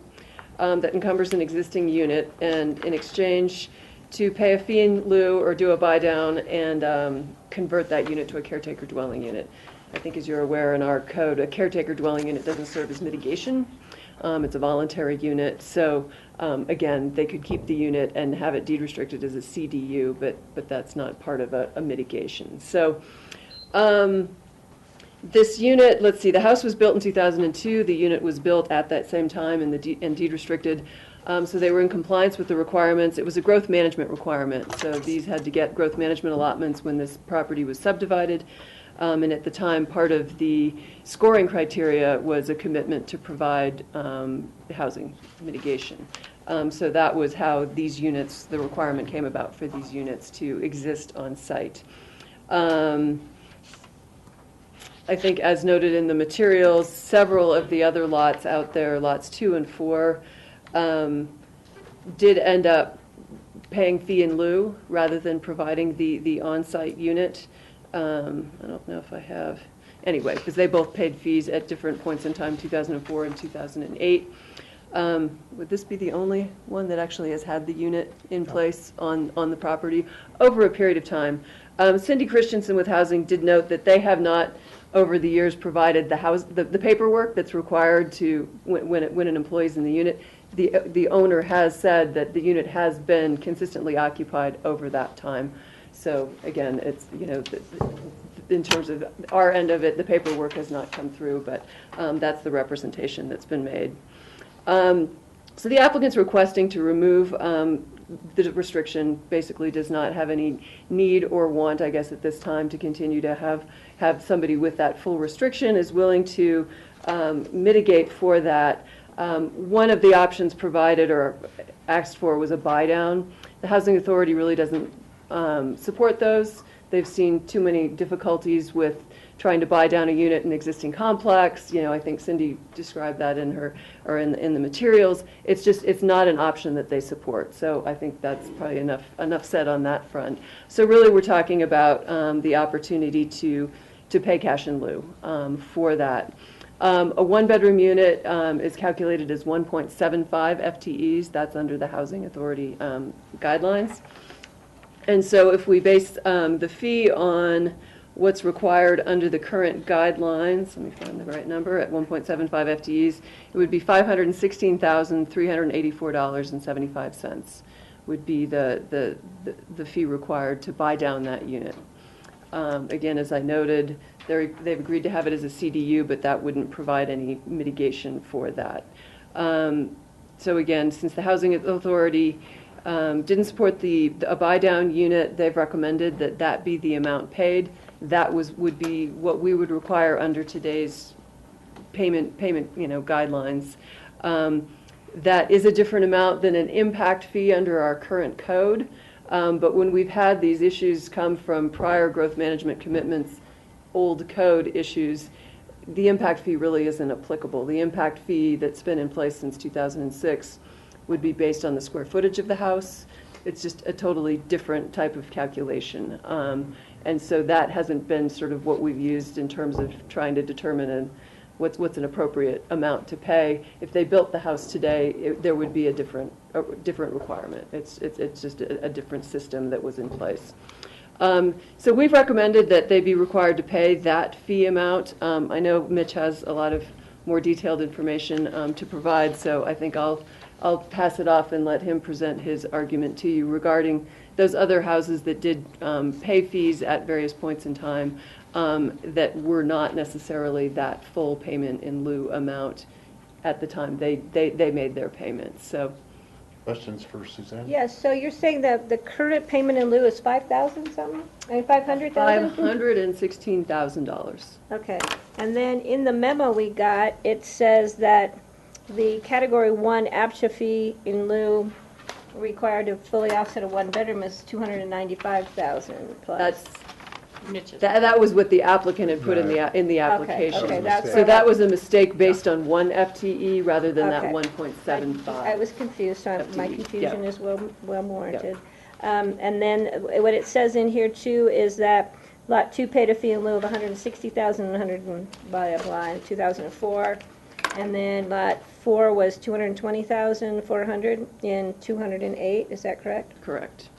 that encumbers an existing unit, and in exchange to pay a fee in lieu or do a buy down and convert that unit to a caretaker dwelling unit. I think as you're aware in our code, a caretaker dwelling unit doesn't serve as mitigation. It's a voluntary unit, so again, they could keep the unit and have it deed restricted as a CDU, but that's not part of a mitigation. So this unit, let's see, the house was built in 2002. The unit was built at that same time and deed restricted. So they were in compliance with the requirements. It was a growth management requirement. So these had to get growth management allotments when this property was subdivided. And at the time, part of the scoring criteria was a commitment to provide housing mitigation. So that was how these units, the requirement came about for these units to exist on site. I think as noted in the materials, several of the other lots out there, lots 2 and 4, did end up paying fee in lieu rather than providing the on-site unit. I don't know if I have, anyway, because they both paid fees at different points in time, 2004 and 2008. Would this be the only one that actually has had the unit in place on the property over a period of time? Cindy Christensen with Housing did note that they have not, over the years, provided the paperwork that's required to when an employee's in the unit. The owner has said that the unit has been consistently occupied over that time. So again, it's, in terms of our end of it, the paperwork has not come through, but that's the representation that's been made. So the applicant's requesting to remove the restriction basically does not have any need or want, I guess, at this time to continue to have somebody with that full restriction, is willing to mitigate for that. One of the options provided or asked for was a buy down. The Housing Authority really doesn't support those. They've seen too many difficulties with trying to buy down a unit in an existing complex. I think Cindy described that in the materials. It's not an option that they support. So I think that's probably enough said on that front. So really we're talking about the opportunity to pay cash in lieu for that. A one-bedroom unit is calculated as 1.75 FTEs. That's under the Housing Authority guidelines. And so if we base the fee on what's required under the current guidelines, let me find the right number, at 1.75 FTEs, it would be $516,384.75 would be the fee required to buy down that unit. Again, as I noted, they've agreed to have it as a CDU, but that wouldn't provide any mitigation for that. So again, since the Housing Authority didn't support a buy down unit, they've recommended that be the amount paid. That would be what we would require under today's payment guidelines. That is a different amount than an impact fee under our current code. But when we've had these issues come from prior growth management commitments, old code issues, the impact fee really isn't applicable. The impact fee that's been in place since 2006 would be based on the square footage of the house. It's just a totally different type of calculation. And so that hasn't been sort of what we've used in terms of trying to determine what's an appropriate amount to pay. If they built the house today, there would be a different requirement. It's just a different system that was in place. So we've recommended that they be required to pay that fee amount. I know Mitch has a lot of more detailed information to provide, so I think I'll pass it off and let him present his argument to you regarding those other houses that did pay fees at various points in time that were not necessarily that full payment in lieu amount at the time they made their payments. So Questions for Suzanne? Yes, so you're saying that the current payment in lieu is 5,000 something? I mean, 500,000? $516,000. Okay, and then in the memo we got, it says that the Category 1 APSHA fee in lieu required to fully offset a one-bedroom is 295,000 plus. That's, Mitch's. that was what the applicant had put in the application. Okay, that's So that was a mistake based on one FTE rather than that Okay. 1.75. I was confused, so my FTE, confusion yeah. is well warranted. And then what it says in here too is that Lot 2 paid a fee in lieu of 160,000, 100 and blah, blah, blah, in 2004. And then Lot 4 was 220,400 in 208, is that correct? Correct.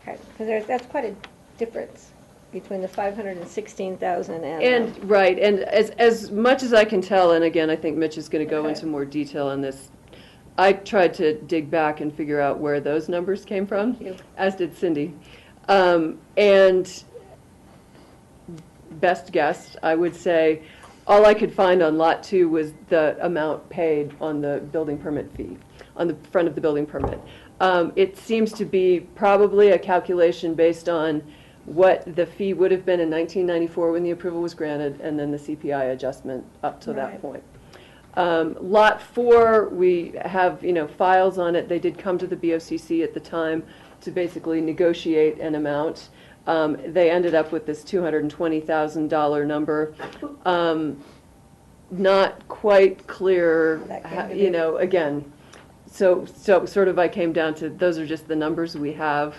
Okay, because that's quite a difference between the 516,000 and. And, right, and as much as I can tell, and again, I think Mitch is going to go Okay. into more detail on this, I tried to dig back and figure out where those numbers came from, Thank you. as did Cindy. And best guess, I would say, all I could find on Lot 2 was the amount paid on the building permit fee, on the front of the building permit. It seems to be probably a calculation based on what the fee would have been in 1994 when the approval was granted, and then the CPI adjustment up to that point. Lot 4, we have, files on it. They did come to the BOCC at the time to basically negotiate an amount. They ended up with this $220,000 number. Not quite clear, again, so sort of I came down to, those are just the numbers we have.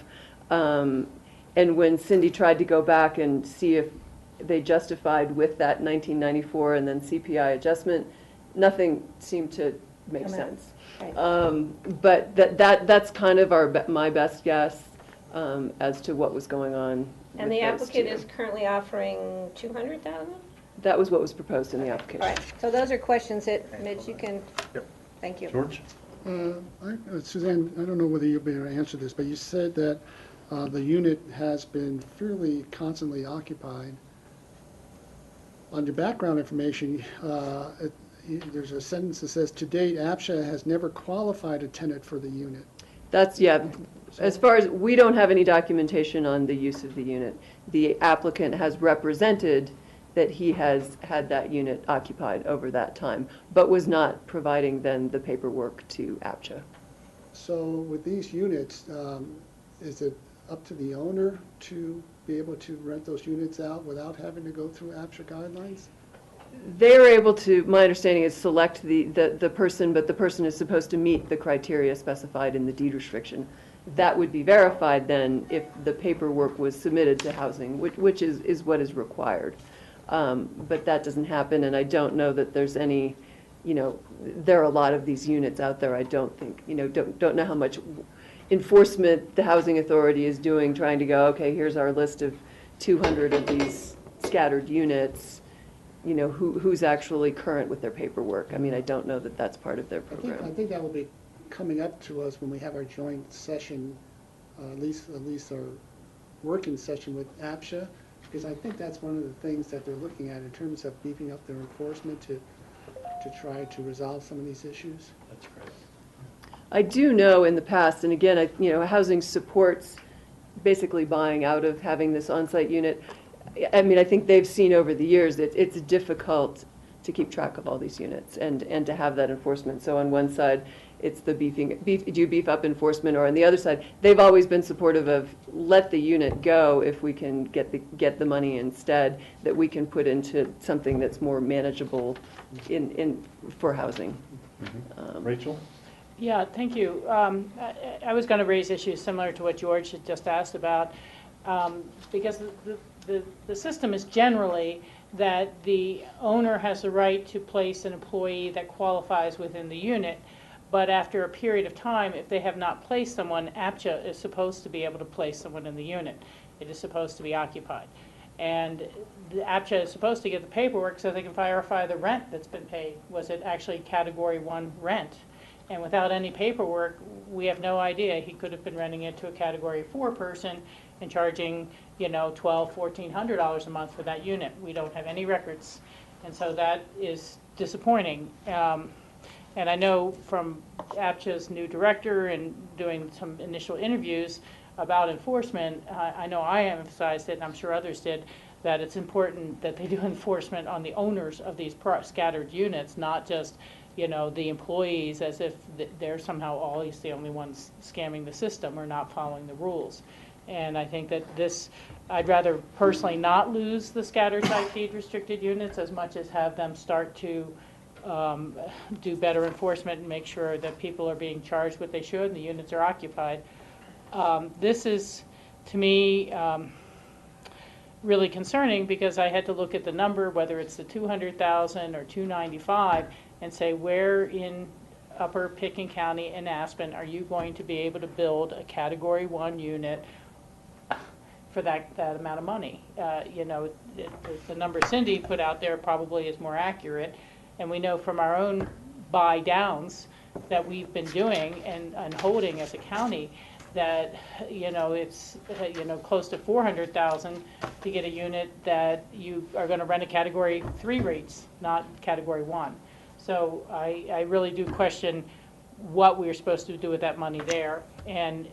And when Cindy tried to go back and see if they justified with that 1994 and then CPI adjustment, nothing seemed to make sense. Right. But that's kind of my best guess as to what was going on. And with the those applicant two. is currently offering 200,000? That was what was proposed in the application. All right, so those are questions that, Mitch, you can, thank you. George? Suzanne, I don't know whether you'll be able to answer this, but you said that the unit has been fairly constantly occupied. On your background information, there's a sentence that says, to date, APSHA has never qualified a tenant for the unit. That's, as far as, we don't have any documentation on the use of the unit. The applicant has represented that he has had that unit occupied over that time, but was not providing then the paperwork to APSHA. So with these units, is it up to the owner to be able to rent those units out without having to go through APSHA guidelines? They are able to, my understanding is, select the person, but the person is supposed to meet the criteria specified in the deed restriction. That would be verified then if the paperwork was submitted to housing, which is what is required. But that doesn't happen, and I don't know that there's any, there are a lot of these units out there. I don't think, don't know how much enforcement the housing authority is doing, trying to go, okay, here's our list of 200 of these scattered units. Who's actually current with their paperwork. I mean, I don't know that that's part of their program. I think that will be coming up to us when we have our joint session, at least our working session with APSHA, because I think that's one of the things that they're looking at in terms of beefing up their enforcement to try to resolve some of these issues. That's great. I do know in the past, and again, housing supports basically buying out of having this on-site unit. I mean, I think they've seen over the years that it's difficult to keep track of all these units and to have that enforcement. So on one side, it's the do you beef up enforcement, or on the other side, they've always been supportive of let the unit go if we can get the money instead that we can put into something that's more manageable for housing. Rachel? Yeah, thank you. I was going to raise issues similar to what George had just asked about, because the system is generally that the owner has the right to place an employee that qualifies within the unit, but after a period of time, if they have not placed someone, APSHA is supposed to be able to place someone in the unit. It is supposed to be occupied. And the APSHA is supposed to get the paperwork so they can verify the rent that's been paid. Was it actually Category 1 rent? And without any paperwork, we have no idea. He could have been renting it to a Category 4 person and charging, $1,200, $1,400 a month for that unit. We don't have any records, and so that is disappointing. And I know from APCHA's new director and doing some initial interviews about enforcement, I know I emphasized it, and I'm sure others did, that it's important that they do enforcement on the owners of these scattered units, not just, you know, the employees, as if they're somehow always the only ones scamming the system or not following the rules. And I think that this, I'd rather personally not lose the scattered type deed restricted units as much as have them start to do better enforcement and make sure that people are being charged what they should and the units are occupied. This is, to me, really concerning because I had to look at the number, whether it's the 200,000 or 295, and say where in Upper Pickens County and Aspen are you going to be able to build a Category 1 unit for that amount of money? You know, the number Cindy put out there probably is more accurate, and we know from our own buy downs that we've been doing and holding as a county that, you know, it's, you know, close to 400,000 to get a unit that you are going to rent a Category 3 rates, not Category 1. So I really do question what we're supposed to do with that money there, and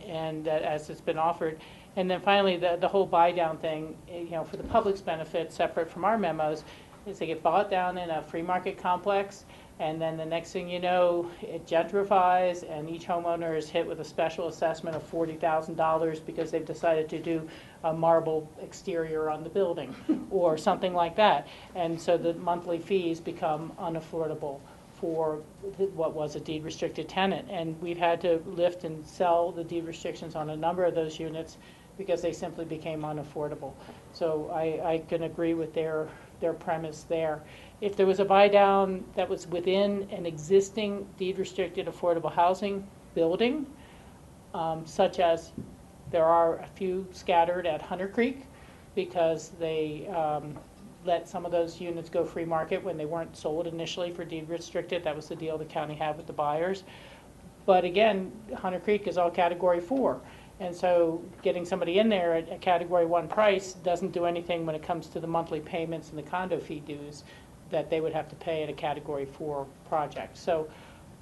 as it's been offered. And then finally, the whole buy down thing, you know, for the public's benefit, separate from our memos, is they get bought down in a free market complex, and then the next thing you know, it gentrifies, and each homeowner is hit with a special assessment of $40,000 because they've decided to do a marble exterior on the building or something like that. And so the monthly fees become unaffordable for what was a deed restricted tenant. And we've had to lift and sell the deed restrictions on a number of those units because they simply became unaffordable. So I can agree with their premise there. If there was a buy down that was within an existing deed restricted affordable housing building, such as there are a few scattered at Hunter Creek because they let some of those units go free market when they weren't sold initially for deed restricted. That was the deal the county had with the buyers. But again, Hunter Creek is all Category 4. And so getting somebody in there at a Category 1 price doesn't do anything when it comes to the monthly payments and the condo fee dues that they would have to pay at a Category 4 project. So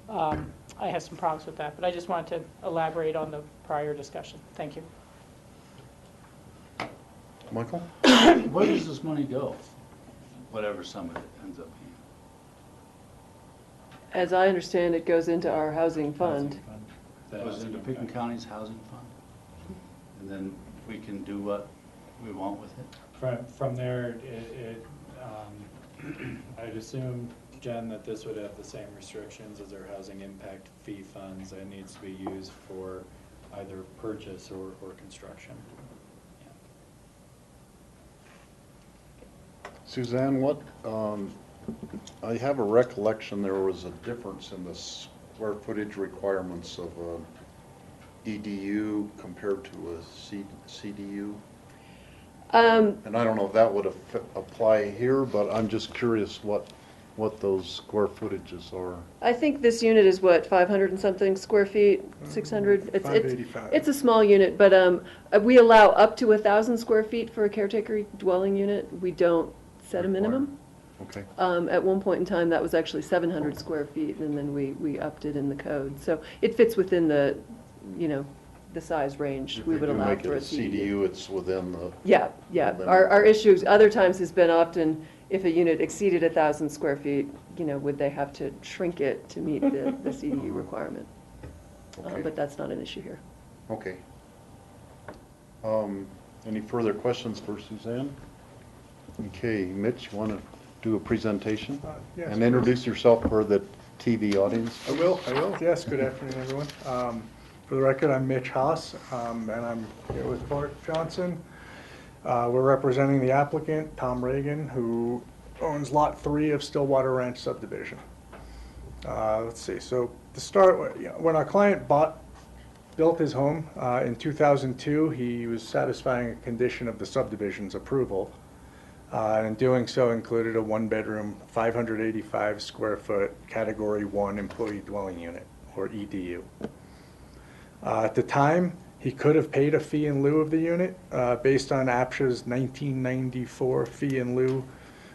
I have some problems with that, but I just wanted to elaborate on the prior discussion. Thank you. Michael? Where does this money go? Whatever sum it ends up being. As I understand, it goes into our housing fund. That goes into Pickens County's housing fund? And then we can do what we want with it? From there, I'd assume, Jen, that this would have the same restrictions as our housing impact fee funds. It needs to be used for either purchase or construction. Suzanne, what, I have a recollection there was a difference in the square footage requirements of a EDU compared to a CDU. And I don't know if that would apply here, but I'm just curious what those square footages are. I think this unit is what, 500 and something square feet, 600? 585. It's a small unit, but we allow up to 1,000 square feet for a caretaker dwelling unit. We don't set a minimum. Okay. At one point in time, that was actually 700 square feet, and then we upped it in the code. So it fits within the, you know, the size range we would allow for a CDU. It's within the... Yeah, yeah. Our issues other times has been often if a unit exceeded 1,000 square feet, you know, would they have to shrink it to meet the CDU requirement? Okay. But that's not an issue here. Okay. Any further questions for Suzanne? Okay, Mitch, you want to do a presentation? Yes, and introduce yourself for the TV audience? I will. Yes, good afternoon, everyone. For the record, I'm Mitch Haas, and I'm here with Bart Johnson. We're representing the applicant, Tom Reagan, who owns Lot 3 of Stillwater Ranch subdivision. Let's see, so to start, when our client built his home in 2002, he was satisfying a condition of the subdivision's approval. And in doing so included a one-bedroom, 585 square foot Category 1 employee dwelling unit, or EDU. At the time, he could have paid a fee in lieu of the unit based on APSHA's 1994 fee in lieu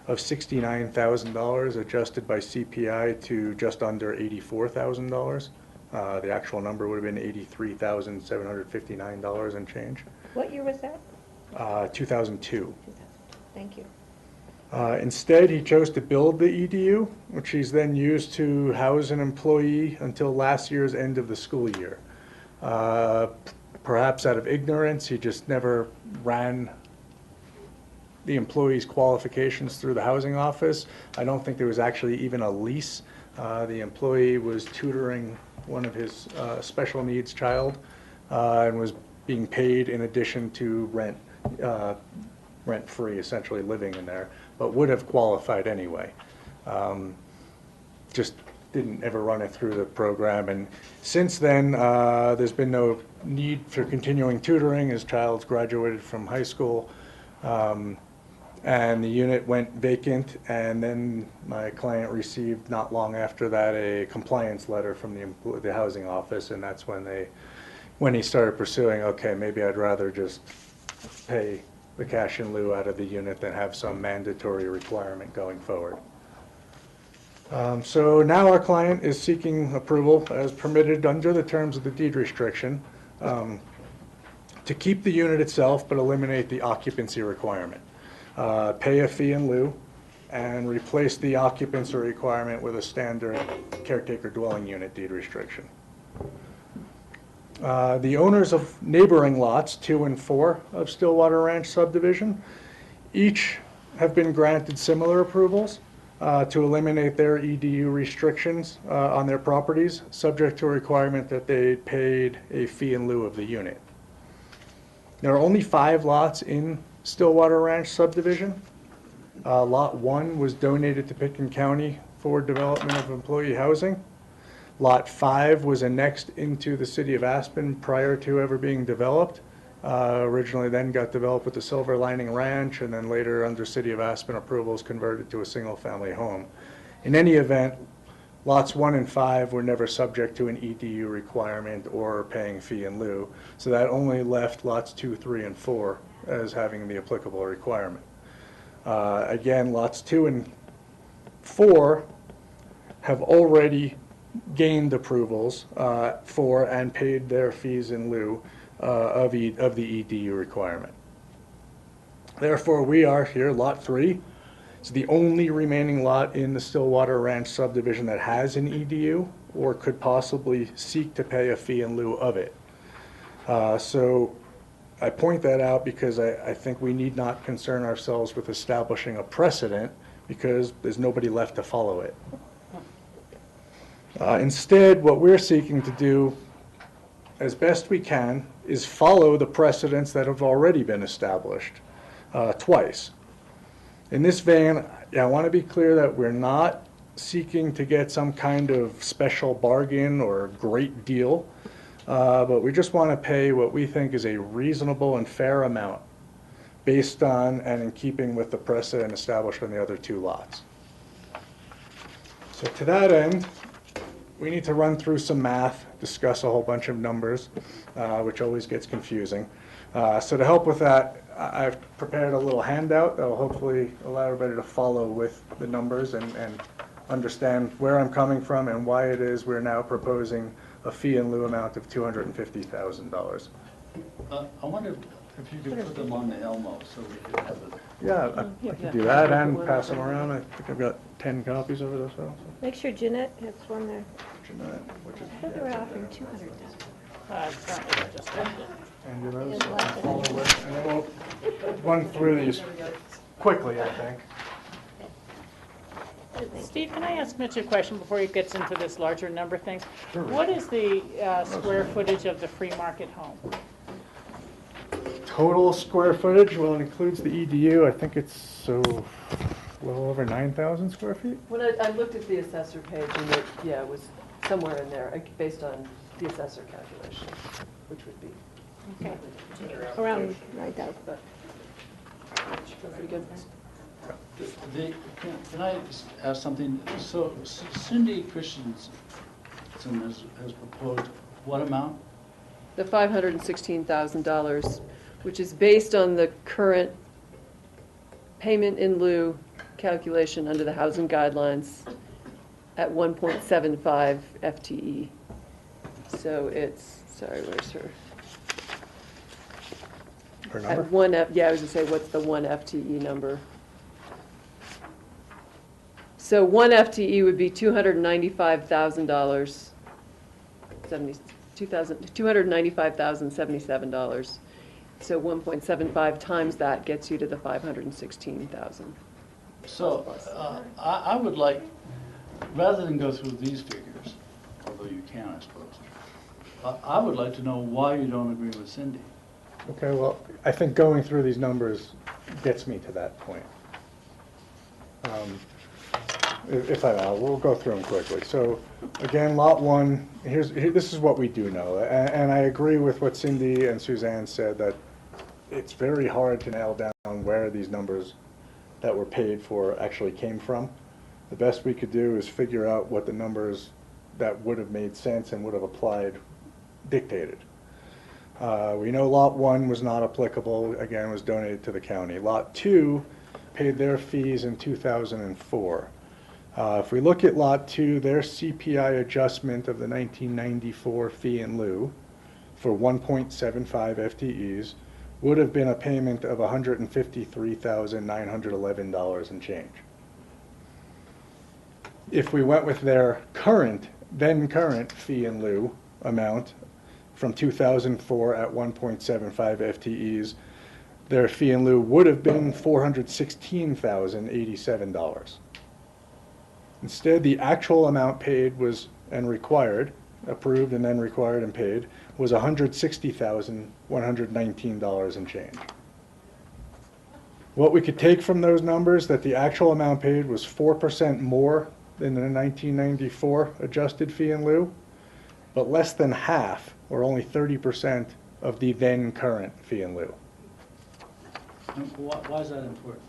of $69,000, adjusted by CPI to just under $84,000. The actual number would have been $83,759 and change. What year was that? 2002. Thank you. Instead, he chose to build the EDU, which he's then used to house an employee until last year's end of the school year. Perhaps out of ignorance, he just never ran the employee's qualifications through the housing office. I don't think there was actually even a lease. The employee was tutoring one of his special needs child and was being paid in addition to rent-free, essentially living in there, but would have qualified anyway. Just didn't ever run it through the program. And since then, there's been no need for continuing tutoring. His child's graduated from high school. And the unit went vacant, and then my client received, not long after that, a compliance letter from the housing office, and that's when he started pursuing, okay, maybe I'd rather just pay the cash in lieu out of the unit than have some mandatory requirement going forward. So now our client is seeking approval, as permitted under the terms of the deed restriction, to keep the unit itself but eliminate the occupancy requirement. Pay a fee in lieu, and replace the occupancy requirement with a standard caretaker dwelling unit deed restriction. The owners of neighboring lots 2 and 4 of Stillwater Ranch subdivision each have been granted similar approvals to eliminate their EDU restrictions on their properties, subject to a requirement that they paid a fee in lieu of the unit. There are only 5 lots in Stillwater Ranch subdivision. Lot 1 was donated to Pitkin County for development of employee housing. Lot 5 was annexed into the city of Aspen prior to ever being developed. Originally then got developed with the Silver Lining Ranch, and then later under city of Aspen approvals converted to a single-family home. In any event, lots 1 and 5 were never subject to an EDU requirement or paying fee in lieu, so that only left lots 2, 3, and 4 as having the applicable requirement. Again, lots 2 and 4 have already gained approvals for and paid their fees in lieu of the EDU requirement. Therefore, we are here, lot 3. It's the only remaining lot in the Stillwater Ranch subdivision that has an EDU or could possibly seek to pay a fee in lieu of it. So I point that out because I think we need not concern ourselves with establishing a precedent because there's nobody left to follow it. Instead, what we're seeking to do as best we can is follow the precedents that have already been established twice. In this vein, I want to be clear that we're not seeking to get some kind of special bargain or great deal. But we just want to pay what we think is a reasonable and fair amount based on and in keeping with the precedent established on the other 2 lots. So to that end, we need to run through some math, discuss a whole bunch of numbers, which always gets confusing. So to help with that, I've prepared a little handout that will hopefully allow everybody to follow with the numbers and understand where I'm coming from and why it is we're now proposing a fee in lieu amount of $250,000. I wonder if you could put them on the Elmo so we could have it. Yeah, I can do that and pass them around. I think I've got 10 copies of it or so. Make sure Jeanette has one there. Jeanette, which is, I thought they were offering 200. and those, follow with, and then we'll run through these quickly, I think. Steve, can I ask Mitch a question before he gets into this larger number things? Sure. What is the square footage of the free market home? Total square footage, well, it includes the EDU. I think it's a little over 9,000 square feet. When I looked at the assessor page, and it was somewhere in there, based on the assessor calculation, which would be Okay. Around 9,000. pretty good. Can I ask something? So Cindy Christensen has proposed what amount? The $516,000, which is based on the current payment in lieu calculation under the housing guidelines at 1.75 FTE. So it's, sorry, where's her? Her number? At one yeah, I was gonna say, what's the one FTE number? So one FTE would be $295,000, $295,077. So 1.75 times that gets you to the 516,000. So, I would like, rather than go through these figures, although you can, I suppose, I would like to know why you don't agree with Cindy. Okay, well, I think going through these numbers gets me to that point. If I may, we'll go through them quickly. So, again, Lot 1, this is what we do know. And I agree with what Cindy and Suzanne said, that it's very hard to nail down where these numbers that were paid for actually came from. The best we could do is figure out what the numbers that would have made sense and would have applied dictated. We know Lot 1 was not applicable, again, was donated to the county. Lot 2 paid their fees in 2004. If we look at Lot 2, their CPI adjustment of the 1994 fee in lieu for 1.75 FTEs would have been a payment of $153,911 and change. If we went with their then current fee in lieu amount from 2004 at 1.75 FTEs, their fee in lieu would have been $416,087. Instead, the actual amount paid was, and required, approved and then required and paid, was $160,119 and change. What we could take from those numbers, that the actual amount paid was 4% more than the 1994 adjusted fee in lieu, but less than half, or only 30%, of the then current fee in lieu. Why is that important?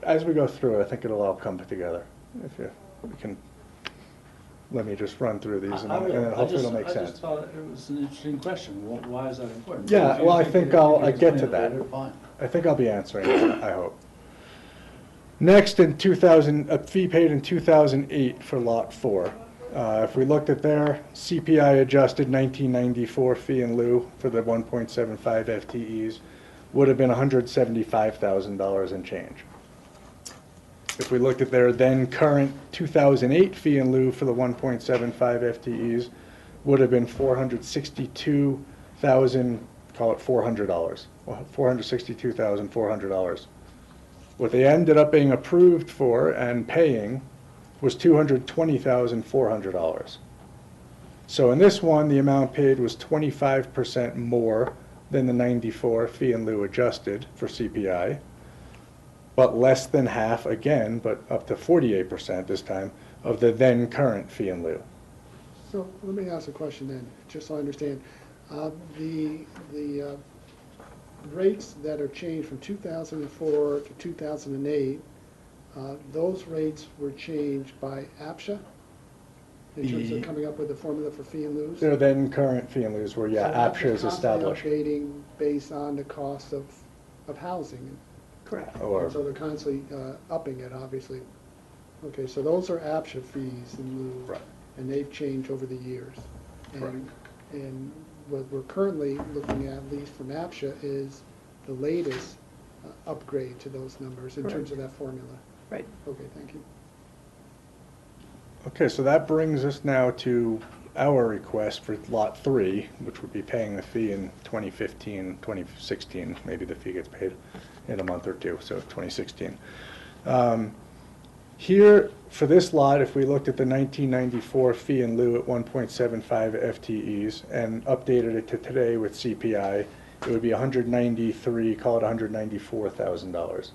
As we go through it, I think it'll all come together. If you can, let me just run through these, and then hopefully it'll make sense. I just thought it was an interesting question. Why is that important? Yeah, well, I think I'll get to that. Fine. I think I'll be answering that, I hope. Next, in 2000, a fee paid in 2008 for Lot 4. If we looked at their CPI adjusted 1994 fee in lieu for the 1.75 FTEs, would have been $175,000 and change. If we looked at their then current 2008 fee in lieu for the 1.75 FTEs, would have been $462,000, call it $400, $462,400. What they ended up being approved for and paying was $220,400. So in this one, the amount paid was 25% more than the 94 fee in lieu adjusted for CPI, but less than half again, but up to 48% this time, of the then current fee in lieu. So let me ask a question then, just so I understand. The rates that are changed from 2004 to 2008, those rates were changed by APSHA in terms of coming up with the formula for fee and lieu? Their then current fee in lieus were, yeah, APSHA is established. So they're constantly updating based on the cost of housing. Correct. So they're constantly upping it, obviously. Okay, so those are APSHA fees in lieu. Right. And they've changed over the years. Correct. And what we're currently looking at least from APSHA, is the latest upgrade to those numbers in terms of that formula. Right. Okay, thank you. Okay, so that brings us now to our request for Lot 3, which would be paying the fee in 2015, 2016. Maybe the fee gets paid in a month or two, so 2016. Here, for this lot, if we looked at the 1994 fee in lieu at 1.75 FTEs and updated it to today with CPI, it would be call it $194,000.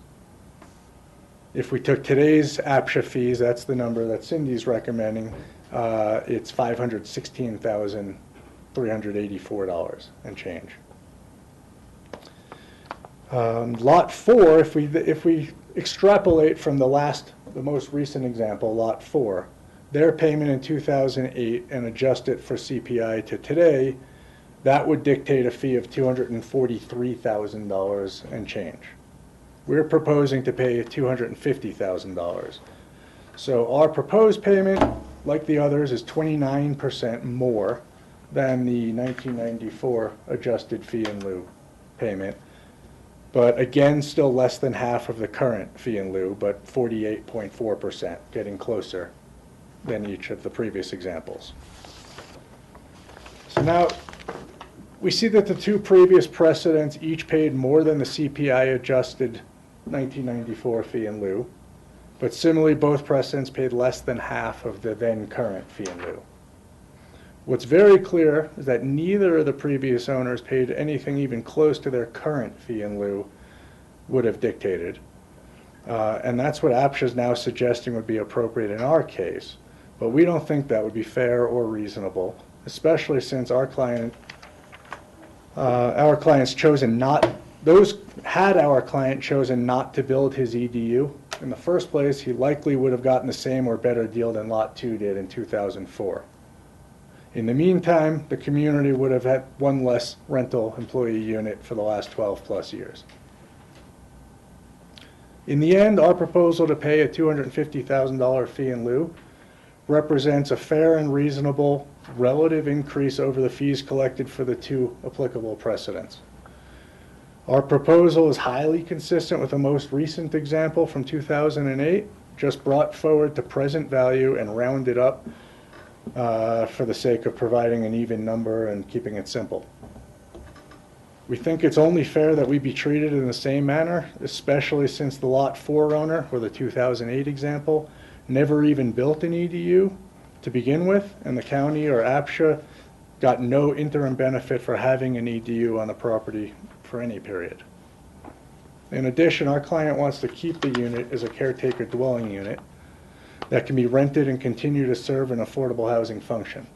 If we took today's APSHA fees, that's the number that Cindy's recommending, it's $516,384 and change. Lot 4, if we extrapolate from the most recent example, Lot 4, their payment in 2008 and adjust it for CPI to today, that would dictate a fee of $243,000 and change. We're proposing to pay $250,000. So our proposed payment, like the others, is 29% more than the 1994 adjusted fee in lieu payment. But again, still less than half of the current fee in lieu, but 48.4%, getting closer than each of the previous examples. So now, we see that the two previous precedents each paid more than the CPI adjusted 1994 fee in lieu, but similarly, both precedents paid less than half of the then current fee in lieu. What's very clear is that neither of the previous owners paid anything even close to their current fee in lieu would have dictated. And that's what APSHA is now suggesting would be appropriate in our case. But we don't think that would be fair or reasonable, especially since our client's chosen not, had our client chosen not to build his EDU in the first place, he likely would have gotten the same or better deal than Lot 2 did in 2004. In the meantime, the community would have had one less rental employee unit for the last 12 plus years. In the end, our proposal to pay a $250,000 fee in lieu represents a fair and reasonable relative increase over the fees collected for the two applicable precedents. Our proposal is highly consistent with the most recent example from 2008, just brought forward to present value and rounded up for the sake of providing an even number and keeping it simple. We think it's only fair that we be treated in the same manner, especially since the Lot 4 owner, or the 2008 example, never even built an EDU to begin with, and the county or APSHA got no interim benefit for having an EDU on the property for any period. In addition, our client wants to keep the unit as a caretaker dwelling unit that can be rented and continue to serve an affordable housing function.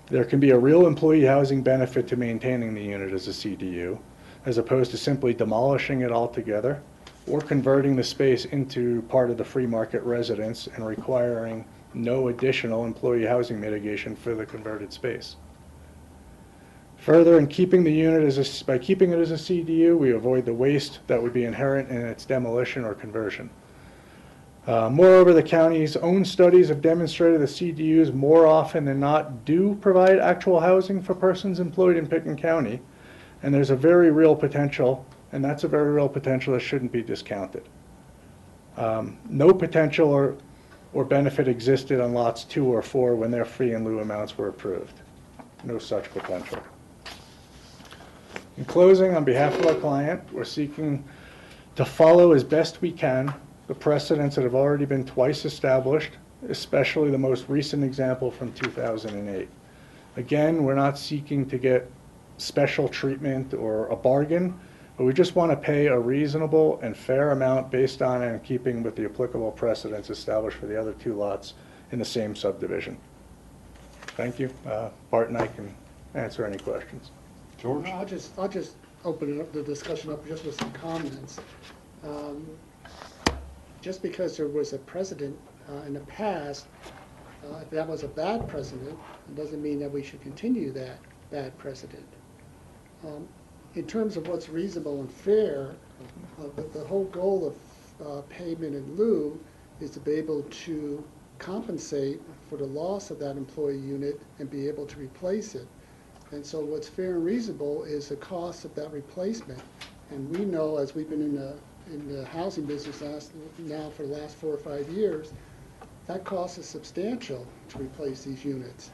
There can be a real employee housing benefit to maintaining the unit as a CDU, as opposed to simply demolishing it altogether or converting the space into part of the free market residence and requiring no additional employee housing mitigation for the converted space. Further, in keeping the unit by keeping it as a CDU, we avoid the waste that would be inherent in its demolition or conversion. Moreover, the county's own studies have demonstrated that CDUs more often than not do provide actual housing for persons employed in Pickens County, and there's a very real potential, and that's a very real potential that shouldn't be discounted. No potential or benefit existed on lots 2 or 4 when their fee and lieu amounts were approved. No such potential. In closing, on behalf of our client, we're seeking to follow as best we can the precedents that have already been twice established, especially the most recent example from 2008. Again, we're not seeking to get special treatment or a bargain, but we just want to pay a reasonable and fair amount based on and in keeping with the applicable precedents established for the other 2 lots in the same subdivision. Thank you. Bart and I can answer any questions. George? I'll just open it up, the discussion up just with some comments. Just because there was a precedent in the past, if that was a bad precedent, it doesn't mean that we should continue that bad precedent. In terms of what's reasonable and fair, the whole goal of payment in lieu is to be able to compensate for the loss of that employee unit and be able to replace it. And so what's fair and reasonable is the cost of that replacement. And we know, as we've been in the housing business now for the last 4 or 5 years, that cost is substantial to replace these units.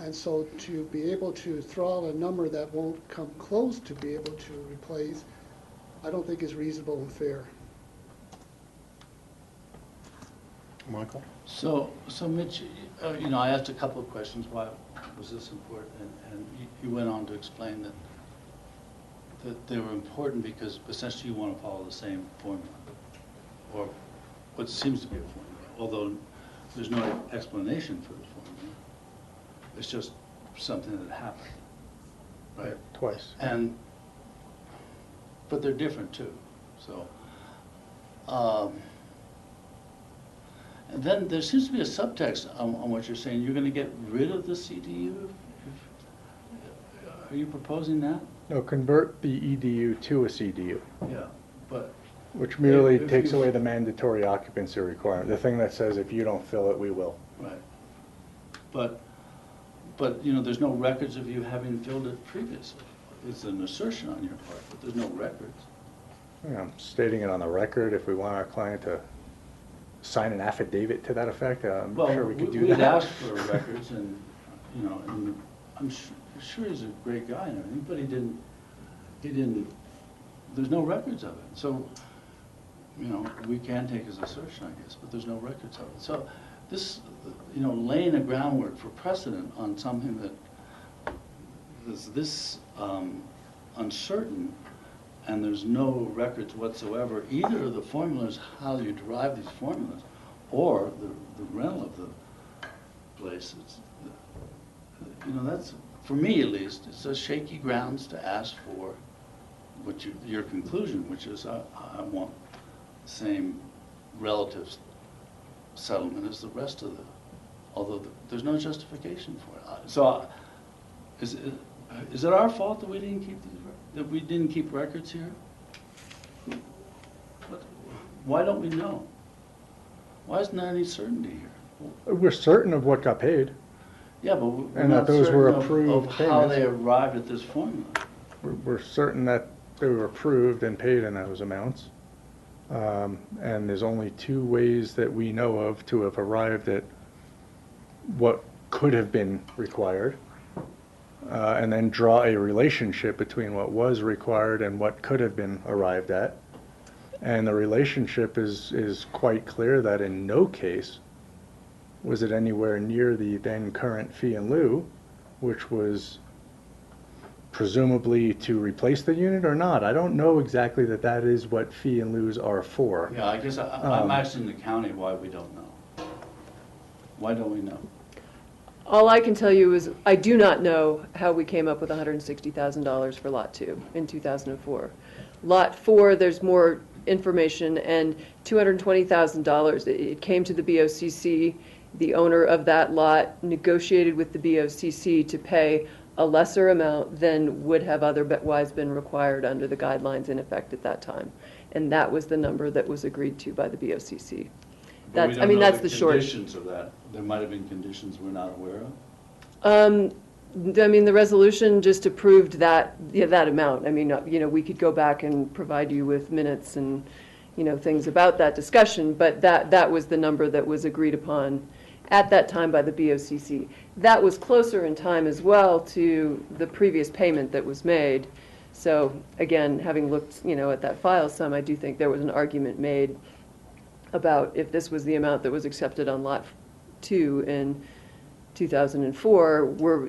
And so to be able to throw out a number that won't come close to be able to replace, I don't think is reasonable and fair. Michael? So Mitch, I asked a couple of questions. Why was this important? And you went on to explain that they were important because essentially you want to follow the same formula, or what seems to be a formula, although there's no explanation for the formula. It's just something that happened, right? Twice. But they're different too. So, and then there seems to be a subtext on what you're saying. You're going to get rid of the CDU? Are you proposing that? No, convert the EDU to a CDU. Yeah, but Which merely If takes you- away the mandatory occupancy requirement, the thing that says if you don't fill it, we will. Right. But, you know, there's no records of you having filled it previously. It's an assertion on your part, but there's no records. You know, stating it on the record, if we want our client to sign an affidavit to that effect, I'm sure we could do We'd that. asked for records and, you know, and I'm sure he's a great guy and everything, but he didn't, there's no records of it. So, you know, we can take his assertion, I guess, but there's no records of it. So this, you know, laying a groundwork for precedent on something that is this uncertain, and there's no records whatsoever, either of the formulas, how you derive these formulas, or the rental of the place. It's, you know, that's, for me at least, it's a shaky grounds to ask for what your conclusion, which is I want the same relative settlement as the rest of the, although there's no justification for it. So is it our fault that we didn't keep records here? Why don't we know? Why isn't there any certainty here? We're certain of what got paid. Yeah, but we're And not that those were certain approved of how payments. they arrived at this formula. We're certain that they were approved and paid in those amounts. And there's only two ways that we know of to have arrived at what could have been required, and then draw a relationship between what was required and what could have been arrived at. And the relationship is quite clear that in no case was it anywhere near the then current fee in lieu, which was presumably to replace the unit or not. I don't know exactly that is what fee in lieus are for. Yeah, I guess I'm asking the county why we don't know. Why don't we know? All I can tell you is I do not know how we came up with $160,000 for Lot 2 in 2004. Lot 4, there's more information, and $220,000. It came to the BOCC. The owner of that lot negotiated with the BOCC to pay a lesser amount than would have otherwise been required under the guidelines in effect at that time. And that was the number that was agreed to by the BOCC. But we That's, don't know that's the short. conditions of that. There might have been conditions we're not aware of. I mean, the resolution just approved that, yeah, that amount. I mean, you know, we could go back and provide you with minutes and, you know, things about that discussion, but that was the number that was agreed upon at that time by the BOCC. That was closer in time as well to the previous payment that was made. So again, having looked, you know, at that file some, I do think there was an argument made about if this was the amount that was accepted on Lot 2 in 2004,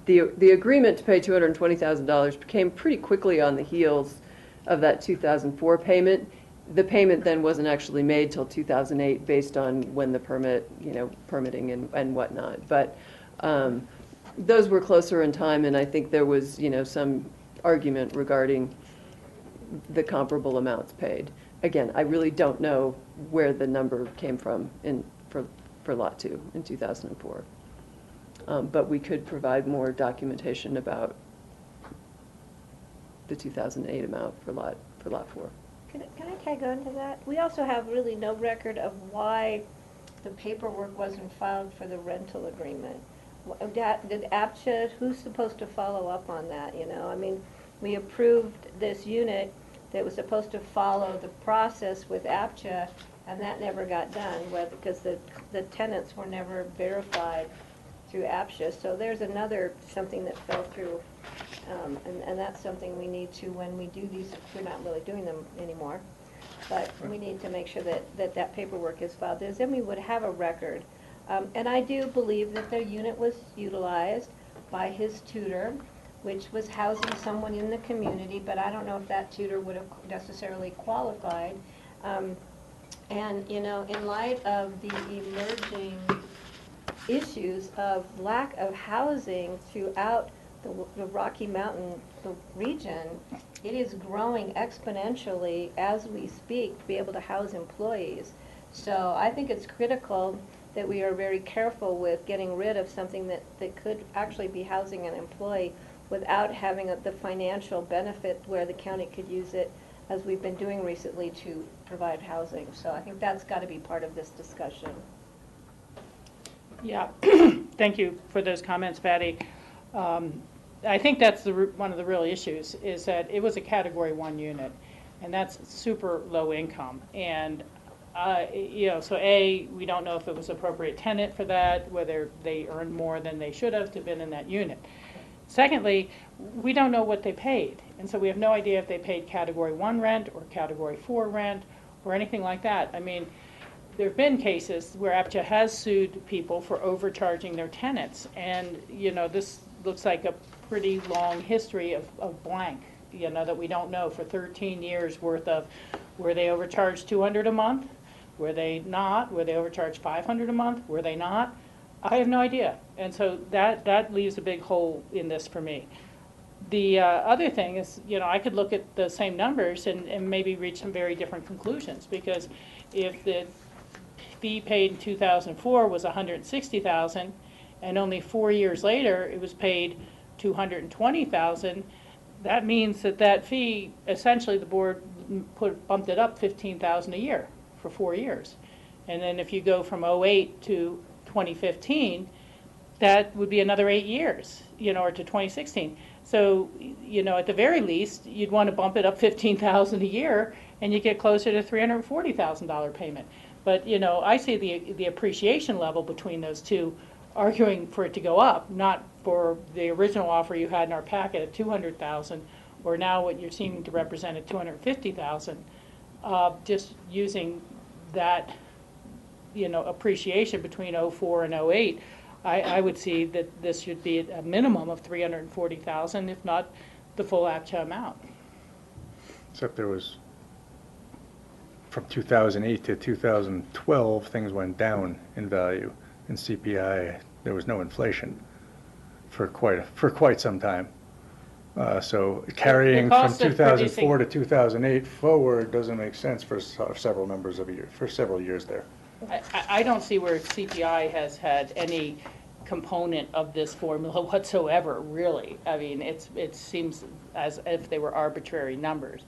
the agreement to pay $220,000 came pretty quickly on the heels of that 2004 payment. The payment then wasn't actually made till 2008 based on when the permit, you know, permitting and whatnot. But those were closer in time, and I think there was, you know, some argument regarding the comparable amounts paid. Again, I really don't know where the number came from for Lot 2 in 2004. But we could provide more documentation about the 2008 amount for Lot 4. Can I tag on to that? We also have really no record of why the paperwork wasn't filed for the rental agreement. Did APCHA, who's supposed to follow up on that, you know? I mean, we approved this unit that was supposed to follow the process with APCHA, and that never got done, because the tenants were never verified through APCHA. So there's another something that fell through, and that's something we need to, when we do these, we're not really doing them anymore, but we need to make sure that paperwork is filed. Then we would have a record. And I do believe that the unit was utilized by his tutor, which was housing someone in the community, but I don't know if that tutor would have necessarily qualified. And, you know, in light of the emerging issues of lack of housing throughout the Rocky Mountain region, it is growing exponentially as we speak to be able to house employees. So I think it's critical that we are very careful with getting rid of something that could actually be housing an employee without having the financial benefit where the county could use it as we've been doing recently to provide housing. So I think that's got to be part of this discussion. Yeah, thank you for those comments, Patty. I think that's one of the real issues, is that it was a Category 1 unit, and that's super low income. And, so A, we don't know if it was appropriate tenant for that, whether they earned more than they should have to have been in that unit. Secondly, we don't know what they paid, and so we have no idea if they paid Category 1 rent or Category 4 rent or anything like that. I mean, there have been cases where APCHA has sued people for overcharging their tenants, and, this looks like a pretty long history of blank, that we don't know for 13 years worth of, were they overcharged $200 a month? Were they not? Were they overcharged $500 a month? Were they not? I have no idea. And so that leaves a big hole in this for me. The other thing is, I could look at the same numbers and maybe reach some very different conclusions, because if the fee paid in 2004 was $160,000, and only 4 years later it was paid $220,000, that means that fee, essentially the board bumped it up $15,000 a year for 4 years. And then if you go from 08 to 2015, that would be another 8 years, or to 2016. So, at the very least, you'd want to bump it up $15,000 a year, and you get closer to $340,000 payment. But, I see the appreciation level between those two arguing for it to go up, not for the original offer you had in our packet at $200,000, or now what you're seeming to represent at $250,000. Just using that, appreciation between 04 and 08, I would see that this should be a minimum of $340,000, if not the full APCHA amount. Except there was, from 2008 to 2012, things went down in value. In CPI, there was no inflation for quite some time. So carrying from 2004 to 2008 forward doesn't make sense for several years there. I don't see where CPI has had any component of this formula whatsoever, really. I mean, it seems as if they were arbitrary numbers.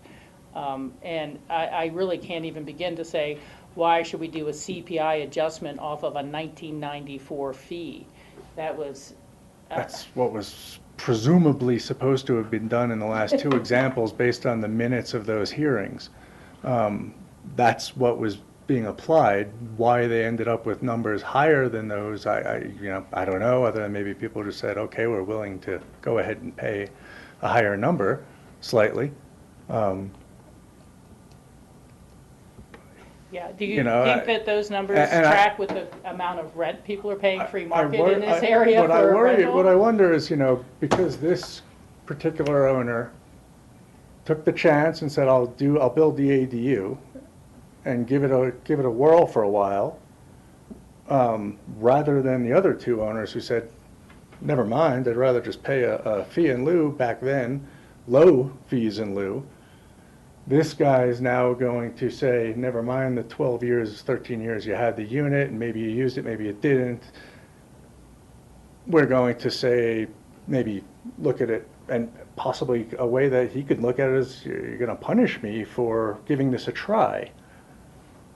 And I really can't even begin to say, why should we do a CPI adjustment off of a 1994 fee? That's what was presumably supposed to have been done in the last two examples based on the minutes of those hearings. That's what was being applied. Why they ended up with numbers higher than those, I don't know, other than maybe people just said, okay, we're willing to go ahead and pay a higher number slightly. Yeah, do you think that those numbers track with the amount of rent people are paying free market in this area for rental? What I wonder is, because this particular owner took the chance and said, I'll build the ADU and give it a whirl for a while, rather than the other two owners who said, never mind, I'd rather just pay a fee in lieu back then, low fees in lieu. This guy is now going to say, never mind the 12 years, 13 years you had the unit, and maybe you used it, maybe you didn't. We're going to say, maybe look at it, and possibly a way that he could look at it is, you're going to punish me for giving this a try,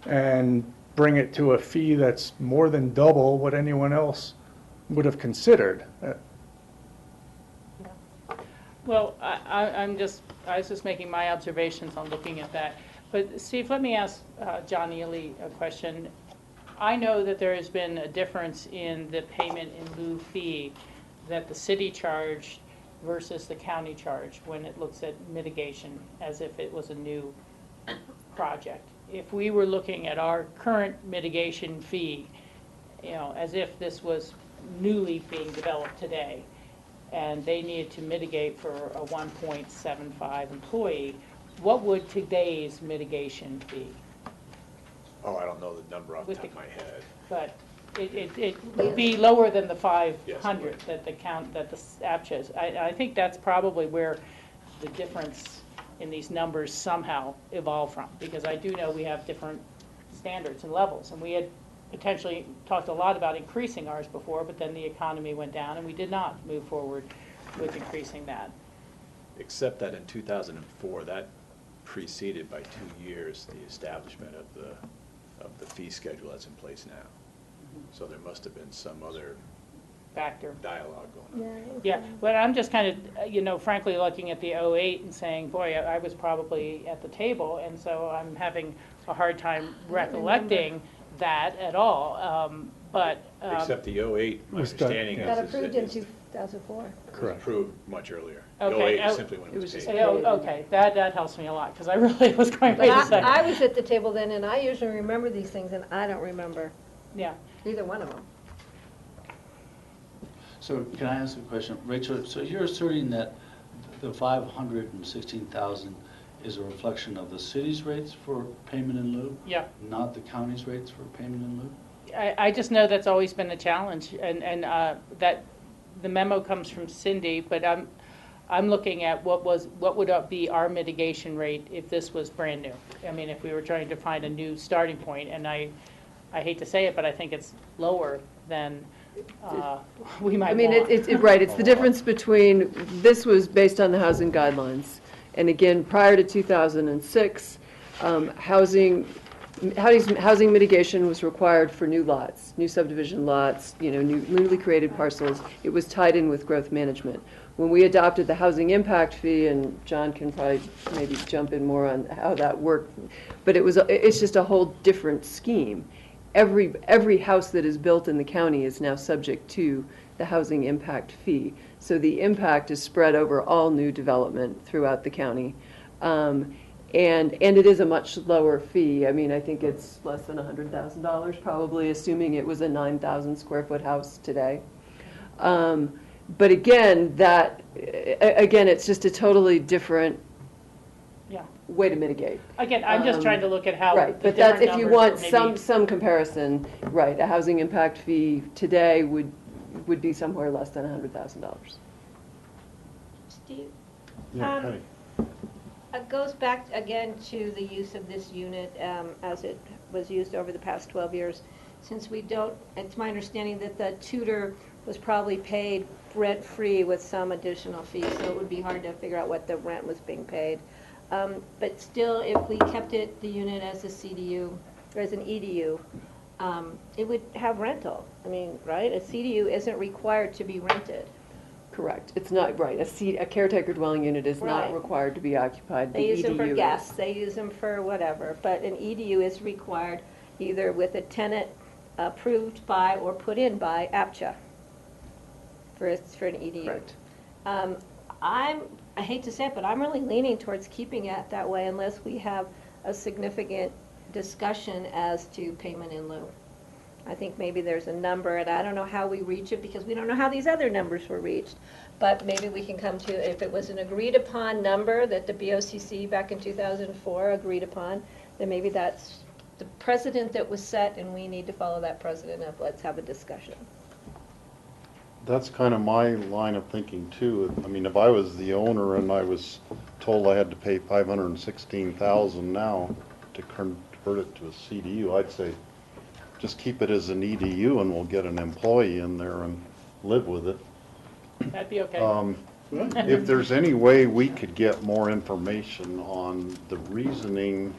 and bring it to a fee that's more than double what anyone else would have considered. Well, I was just making my observations on looking at that. But Steve, let me ask John Ely a question. I know that there has been a difference in the payment in lieu fee that the city charged versus the county charged when it looks at mitigation as if it was a new project. If we were looking at our current mitigation fee, as if this was newly being developed today, and they needed to mitigate for a 1.75 employee, what would today's mitigation be? Oh, I don't know the number off the top of my head. But it would be lower than the 500 Yes, that the APCHA is. I think that's probably where the difference in these numbers somehow evolve from, because I do know we have different standards and levels, and we had potentially talked a lot about increasing ours before, but then the economy went down and we did not move forward with increasing that. Except that in 2004, that preceded by 2 years the establishment of the fee schedule that's in place now. So there must have been some other Factor. dialogue going on. Yeah, but I'm just kind of, frankly, looking at the '08 and saying, boy, I was probably at the table, and so I'm having a hard time recollecting that at all. Except the '08, my Was done, understanding yeah. Got is approved in it 2004. was approved much earlier. Okay, '08 is simply when it was paid. Okay, that helps me a lot, because I really was going, But wait a second. I was at the table then, and I usually remember these things, and I don't remember Yeah. either one of them. So can I ask a question? Rachel, so you're asserting that the 516,000 is a reflection of the city's rates for payment in lieu? Yeah. Not the county's rates for payment in lieu? I just know that's always been a challenge, and that the memo comes from Cindy, but I'm looking at what would be our mitigation rate if this was brand new. I mean, if we were trying to find a new starting point, and I hate to say it, but I think it's lower than we might I mean, want. it's the difference between, this was based on the housing guidelines. And again, prior to 2006, housing mitigation was required for new lots, new subdivision lots, newly created parcels. It was tied in with growth management. When we adopted the housing impact fee, and John can probably maybe jump in more on how that worked, but it's just a whole different scheme. Every house that is built in the county is now subject to the housing impact fee. So the impact is spread over all new development throughout the county. And it is a much lower fee. I mean, I think it's less than $100,000 probably, assuming it was a 9,000 square foot house today. But again, it's just a totally different way to mitigate. Again, I'm just trying to look at how Right, the but that's, different if you numbers want are maybe- some comparison, right, a housing impact fee today would be somewhere less than $100,000. Steve? Yeah, Um, Patty. It goes back again to the use of this unit as it was used over the past 12 years. Since we don't, it's my understanding that the tutor was probably paid rent-free with some additional fees, so it would be hard to figure out what the rent was being paid. But still, if we kept the unit as a CDU, or as an EDU, it would have rental. I mean, right? A CDU isn't required to be rented. Correct. It's not, right, a caretaker dwelling unit is not Right. required to be occupied. They use them for EDU is. guests, they use them for whatever, but an EDU is required either with a tenant approved by or put in by APCHA for an EDU. Correct. I hate to say it, but I'm really leaning towards keeping it that way unless we have a significant discussion as to payment in lieu. I think maybe there's a number, and I don't know how we reach it because we don't know how these other numbers were reached. But maybe we can come to, if it was an agreed upon number that the BOCC back in 2004 agreed upon, then maybe that's the precedent that was set and we need to follow that precedent up. Let's have a discussion. That's kind of my line of thinking too. I mean, if I was the owner and I was told I had to pay $516,000 now to convert it to a CDU, I'd say, just keep it as an EDU and we'll get an employee in there and live with it. That'd be okay. If there's any way we could get more information on the reasoning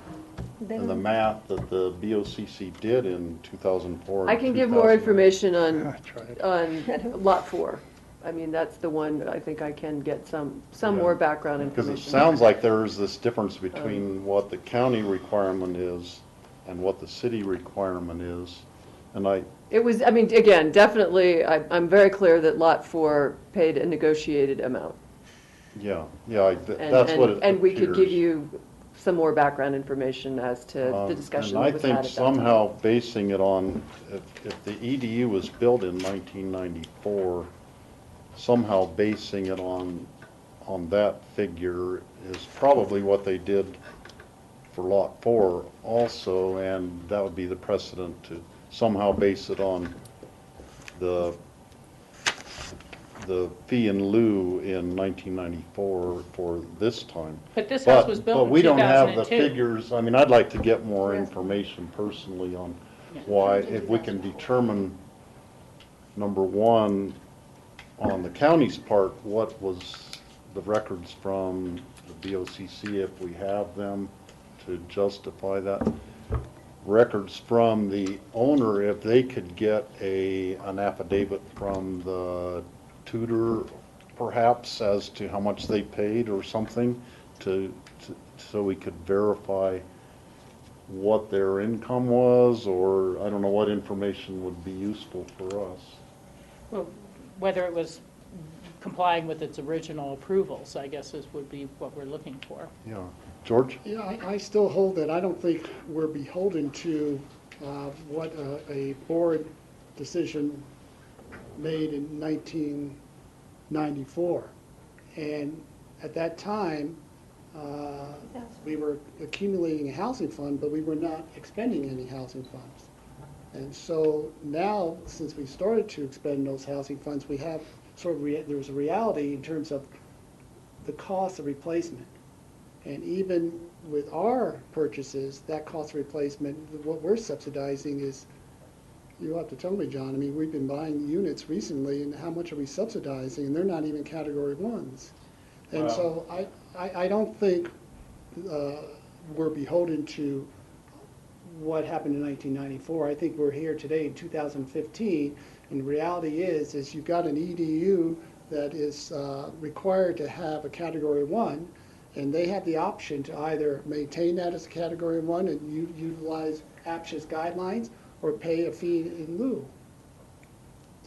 and the math that the BOCC did in 2004 and I can give more 2000. information on Lot 4. I mean, that's the one I think I can get some more background information. Because it sounds like there's this difference between what the county requirement is and what the city requirement is. And It was, I mean, again, definitely, I'm very clear that Lot 4 paid a negotiated amount. yeah, that's what it And we could give appears. you some more background information as to the discussion And that I was think had at that time. somehow basing it on, if the EDU was built in 1994, somehow basing it on that figure is probably what they did for Lot 4 also, and that would be the precedent to somehow base it on the fee in lieu in 1994 for this time. But this house was built in 2002. But we don't have the figures. I mean, I'd like to get more information personally on why, if we can determine, number one, on the county's part, what was the records from the BOCC if we have them to justify that. Records from the owner, if they could get an affidavit from the tutor perhaps as to how much they paid or something so we could verify what their income was, or I don't know what information would be useful for us. Well, whether it was complying with its original approvals, I guess would be what we're looking for. Yeah. George? Yeah, I still hold that. I don't think we're beholden to what a board decision made in 1994. And at that time, we were accumulating a housing fund, but we were not expending any housing funds. And so now, since we started to expend those housing funds, we have sort of, there's a reality in terms of the cost of replacement. And even with our purchases, that cost of replacement, what we're subsidizing is, you'll have to tell me, John, I mean, we've been buying units recently, and how much are we subsidizing? And they're not even category ones. And Wow. so I don't think we're beholden to what happened in 1994. I think we're here today in 2015, and the reality is you've got an EDU that is required to have a category 1, and they have the option to either maintain that as a category 1 and utilize APSHA's guidelines, or pay a fee in lieu.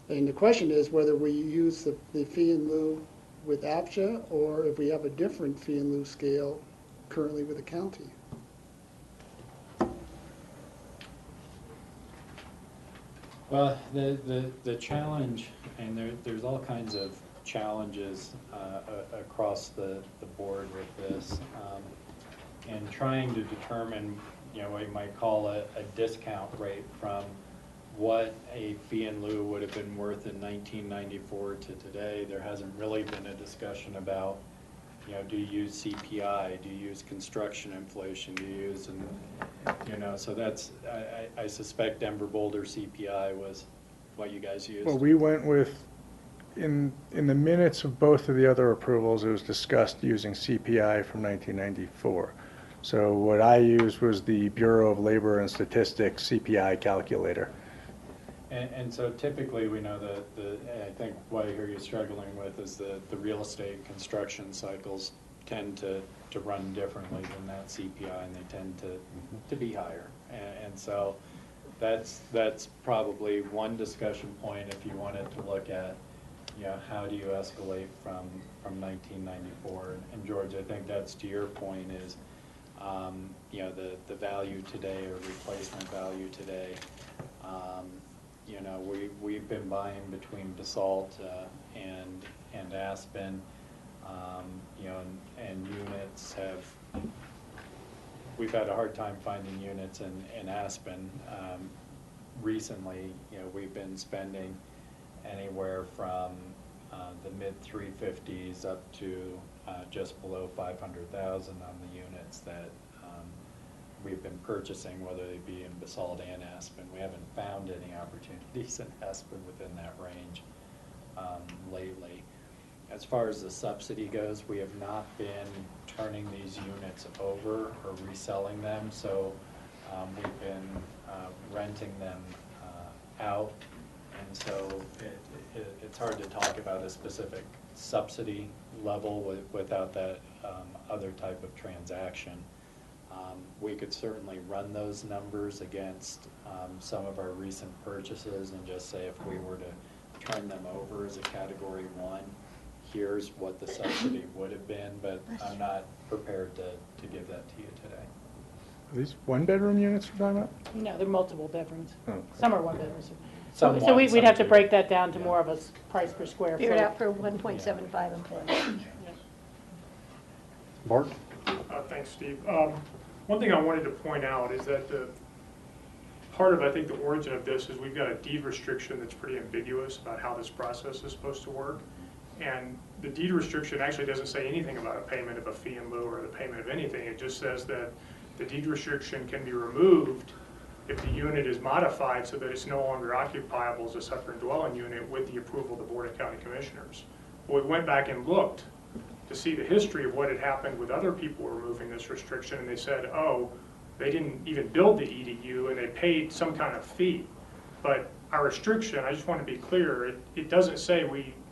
And the question is whether we use the fee in lieu with APSHA, or if we have a different fee in lieu scale currently with the county. Well, the challenge, and there's all kinds of challenges across the board with this, and trying to determine, what you might call a discount rate from what a fee in lieu would have been worth in 1994 to today. There hasn't really been a discussion about, do you use CPI, do you use construction inflation, do you use, so that's, I suspect Denver Boulder CPI was what you guys used. Well, we went with, in the minutes of both of the other approvals, it was discussed using CPI from 1994. So what I used was the Bureau of Labor and Statistics CPI calculator. And so typically we know that I think what I hear you struggling with is the real estate construction cycles tend to run differently than that CPI, and they tend to be higher. And so that's probably one discussion point if you wanted to look at, how do you escalate from 1994? And George, I think that's to your point is, the value today or replacement value today. We've been buying between Basalt and Aspen, and units we've had a hard time finding units in Aspen. Recently, we've been spending anywhere from the mid 350s up to just below 500,000 on the units that we've been purchasing, whether they be in Basalt and Aspen. We haven't found any opportunities in Aspen within that range lately. As far as the subsidy goes, we have not been turning these units over or reselling them, so we've been renting them out, and so it's hard to talk about a specific subsidy level without that other type of transaction. We could certainly run those numbers against some of our recent purchases and just say if we were to turn them over as a category 1, here's what the subsidy would have been, but I'm not prepared to give that to you today. Are these one-bedroom units you're talking about? No, they're multiple bedrooms. Oh, okay. Some are one bedrooms. Some So one, we'd some have to two. break that down to more of a price per square Figure it foot. out for 1.75 employees. Bart? Thanks, Steve. One thing I wanted to point out is that part of, I think, the origin of this is we've got a deed restriction that's pretty ambiguous about how this process is supposed to work. And the deed restriction actually doesn't say anything about a payment of a fee in lieu or the payment of anything. It just says that the deed restriction can be removed if the unit is modified so that it's no longer occupiable as a separate dwelling unit with the approval of the Board of County Commissioners. Well, we went back and looked to see the history of what had happened with other people removing this restriction, and they said, oh, they didn't even build the EDU and they paid some kind of fee. But our restriction, I just want to be clear, it doesn't say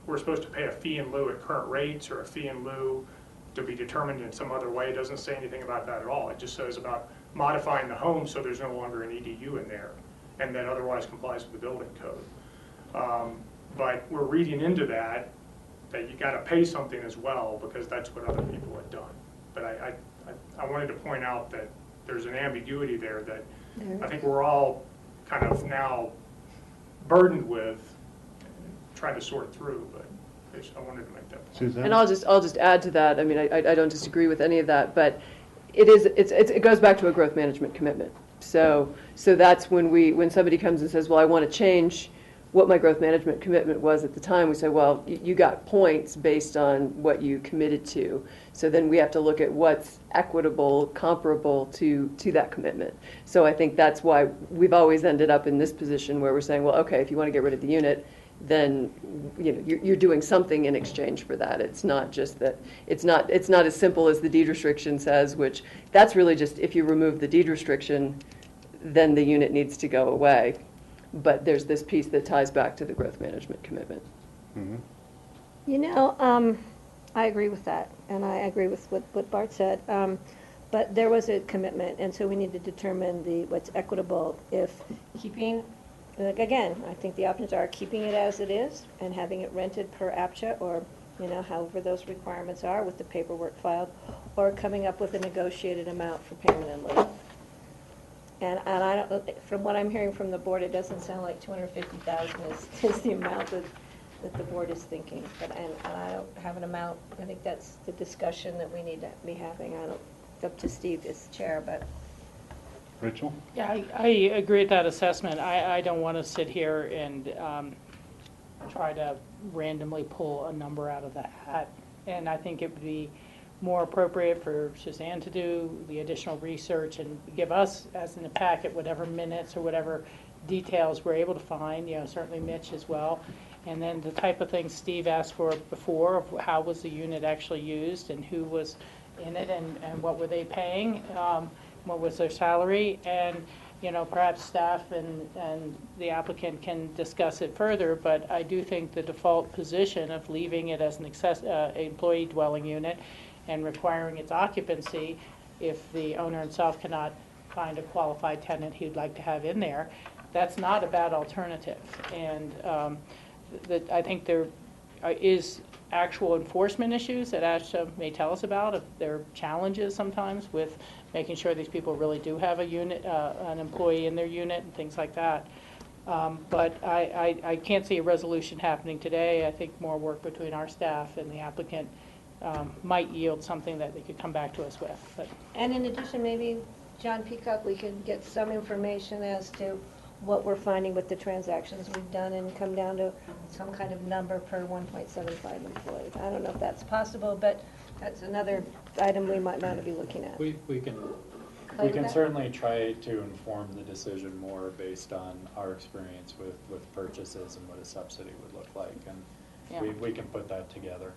we're supposed to pay a fee in lieu at current rates or a fee in lieu to be determined in some other way. It doesn't say anything about that at all. It just says about modifying the home so there's no longer an EDU in there and that otherwise complies with the building code. But we're reading into that you got to pay something as well because that's what other people have done. But I wanted to point out that there's an ambiguity there that I think we're all kind of now burdened with trying to sort through, but I wanted to make that point. Suzanne? And I'll just add to that. I mean, I don't disagree with any of that, but it goes back to a growth management commitment. So that's when somebody comes and says, well, I want to change what my growth management commitment was at the time, we say, well, you got points based on what you committed to. So then we have to look at what's equitable, comparable to that commitment. So I think that's why we've always ended up in this position where we're saying, well, okay, if you want to get rid of the unit, then you're doing something in exchange for that. It's not just that it's not as simple as the deed restriction says, which that's really just if you remove the deed restriction, then the unit needs to go away. But there's this piece that ties back to the growth management commitment. Mm-hmm. You know, I agree with that, and I agree with what Bart said. But there was a commitment, and so we need to determine what's equitable. If keeping, again, I think the options are keeping it as it is and having it rented per APCHA, or however those requirements are with the paperwork filed, or coming up with a negotiated amount for payment in lieu. And I don't, from what I'm hearing from the board, it doesn't sound like $250,000 is the amount that the board is thinking. But and I don't have an amount. I think that's the discussion that we need to be having. It's up to Steve as chair, but. Rachel? Yeah, I agree with that assessment. I don't want to sit here and try to randomly pull a number out of the hat. And I think it would be more appropriate for Suzanne to do the additional research and give us, as in the packet, whatever minutes or whatever details we're able to find, certainly Mitch as well. And then the type of things Steve asked for before, of how was the unit actually used and who was in it and what were they paying, what was their salary, and perhaps staff and the applicant can discuss it further, but I do think the default position of leaving it as an employee dwelling unit and requiring its occupancy, if the owner himself cannot find a qualified tenant he'd like to have in there, that's not a bad alternative. And I think there is actual enforcement issues that ASHA may tell us about. If there are challenges sometimes with making sure these people really do have a unit, an employee in their unit and things like that. But I can't see a resolution happening today. I think more work between our staff and the applicant might yield something that they could come back to us with. But. And in addition, maybe, John Peacock, we could get some information as to what we're finding with the transactions we've done and come down to some kind of number per 1.75 employees. I don't know if that's possible, but that's another item we might want to be looking at. We can certainly try to inform the decision more based on our experience with purchases and what a subsidy would look like, and we can put that together.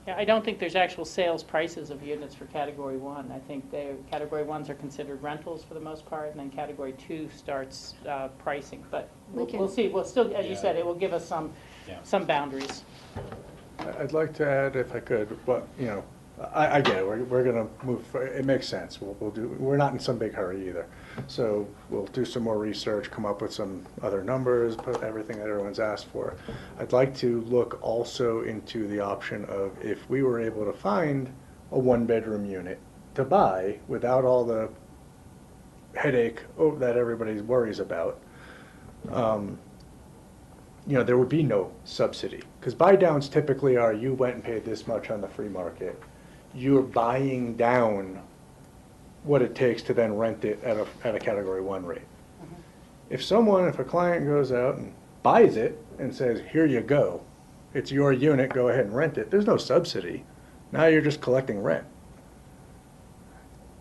Yeah, I don't think there's actual sales prices of units for Category 1. I think Category 1s are considered rentals for the most part, and then Category 2 starts pricing. But we'll see. We'll still, as you said, it will give us some boundaries. I'd like to add, if I could, but I get it. We're going to move. It makes sense. We'll do. We're not in some big hurry either. So we'll do some more research, come up with some other numbers, put everything that everyone's asked for. I'd like to look also into the option of if we were able to find a one-bedroom unit to buy without all the headache that everybody worries about. There would be no subsidy, because buy downs typically are you went and paid this much on the free market. You're buying down what it takes to then rent it at a Category 1 rate. Mm-hmm. If a client goes out and buys it and says, here you go, it's your unit, go ahead and rent it, there's no subsidy. Now you're just collecting rent.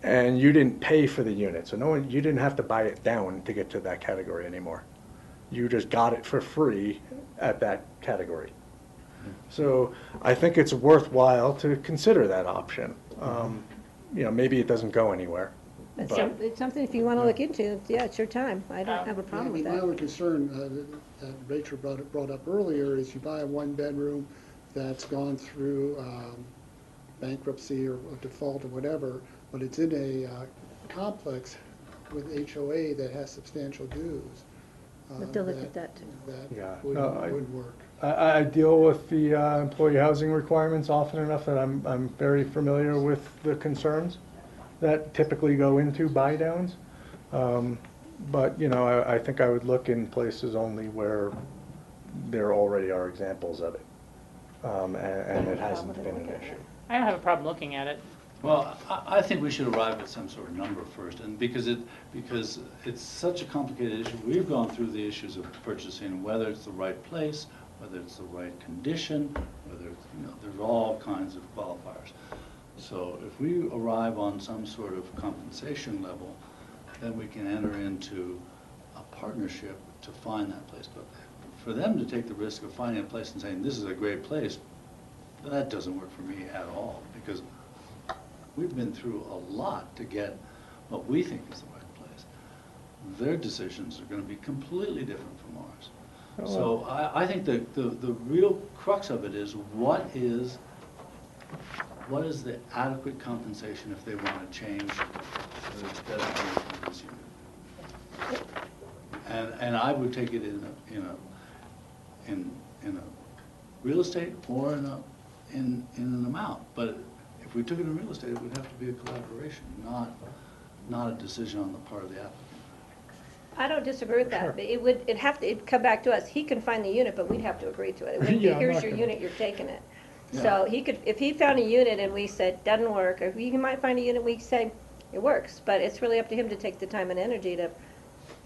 And you didn't pay for the unit, so you didn't have to buy it down to get to that category anymore. You just got it for free at that category. So I think it's worthwhile to consider that option. Maybe it doesn't go anywhere. It's something if you want to look into, yeah, it's your time. I don't have a problem with My that. only concern that Rachel brought up earlier is you buy a one-bedroom that's gone through bankruptcy or default or whatever, but it's in a complex with HOA that has substantial dues. Have to look at that too. That No, would work. I deal with the employee housing requirements often enough that I'm very familiar with the concerns that typically go into buy downs. But, I think I would look in places only where there already are examples of it. And it hasn't been an issue. I don't have a problem looking at it. Well, I think we should arrive at some sort of number first, and because it's such a complicated issue. We've gone through the issues of purchasing, whether it's the right place, whether it's the right condition, whether it's, there's all kinds of qualifiers. So if we arrive on some sort of compensation level, then we can enter into a partnership to find that place. But for them to take the risk of finding a place and saying, this is a great place, that doesn't work for me at all, because we've been through a lot to get what we think is the right place. Their decisions are going to be completely different from ours. So I think that the real crux of it is what is the adequate compensation if they want to change the designation of this unit? And I would take it in a real estate or in an amount. But if we took it in real estate, it would have to be a collaboration, not a decision on the part of the applicant. I don't disagree with that, but it'd have to come back to us. He can find the unit, but we'd have to agree to it. It wouldn't be, Yeah, I'm here's not your gonna- unit, you're taking it. Yeah. So he could, if he found a unit and we said, doesn't work, or he might find a unit, we say, it works, but it's really up to him to take the time and energy to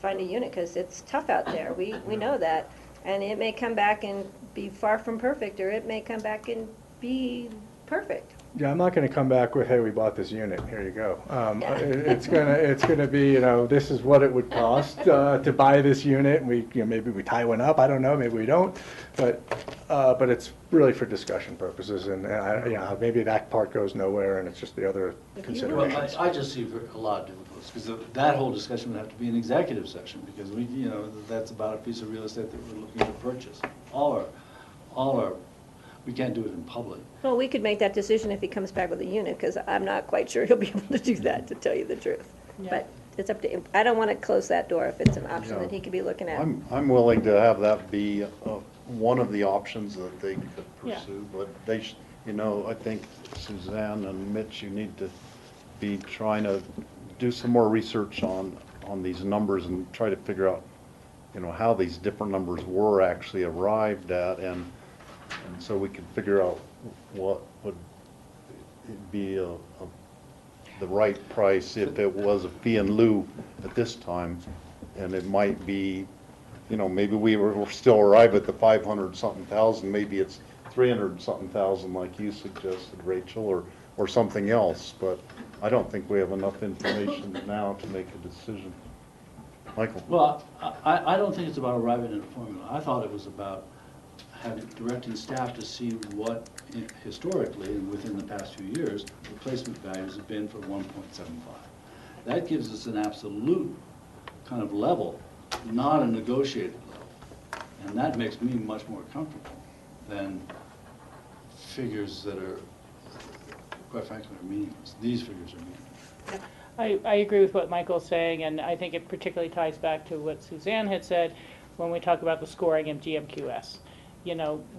find a unit, because it's tough out there. We know that. And it may come back and be far from perfect, or it may come back and be perfect. Yeah, I'm not going to come back with, hey, we bought this unit, here you go. It's gonna be, this is what it would cost to buy this unit, and maybe we tie one up, I don't know, maybe we don't, but it's really for discussion purposes, and maybe that part goes nowhere, and it's just the other considerations. Well, I just see a lot of difficulties, because that whole discussion would have to be an executive session, because that's about a piece of real estate that we're looking to purchase. All our, we can't do it in public. Well, we could make that decision if he comes back with a unit, because I'm not quite sure he'll be able to do that, to tell you the truth. Yeah. But it's up to him. I don't want to close that door if it's an option that he could be looking at. I'm willing to have that be one of the options that they could Yeah. pursue, but they, I think Suzanne and Mitch, you need to be trying to do some more research on these numbers and try to figure out, how these different numbers were actually arrived at, and so we can figure out what would be the right price if it was a fee in lieu at this time. And it might be, maybe we're still arrive at the 500-something thousand, maybe it's 300-something thousand like you suggested, Rachel, or something else, but I don't think we have enough information now to make a decision. Michael? Well, I don't think it's about arriving at a formula. I thought it was about directing staff to see what historically and within the past few years replacement values have been for 1.75. That gives us an absolute kind of level, not a negotiated level, and that makes me much more comfortable than figures that are, quite frankly, are meaningless. These figures are meaningless. I agree with what Michael's saying, and I think it particularly ties back to what Suzanne had said when we talk about the scoring of GMQS.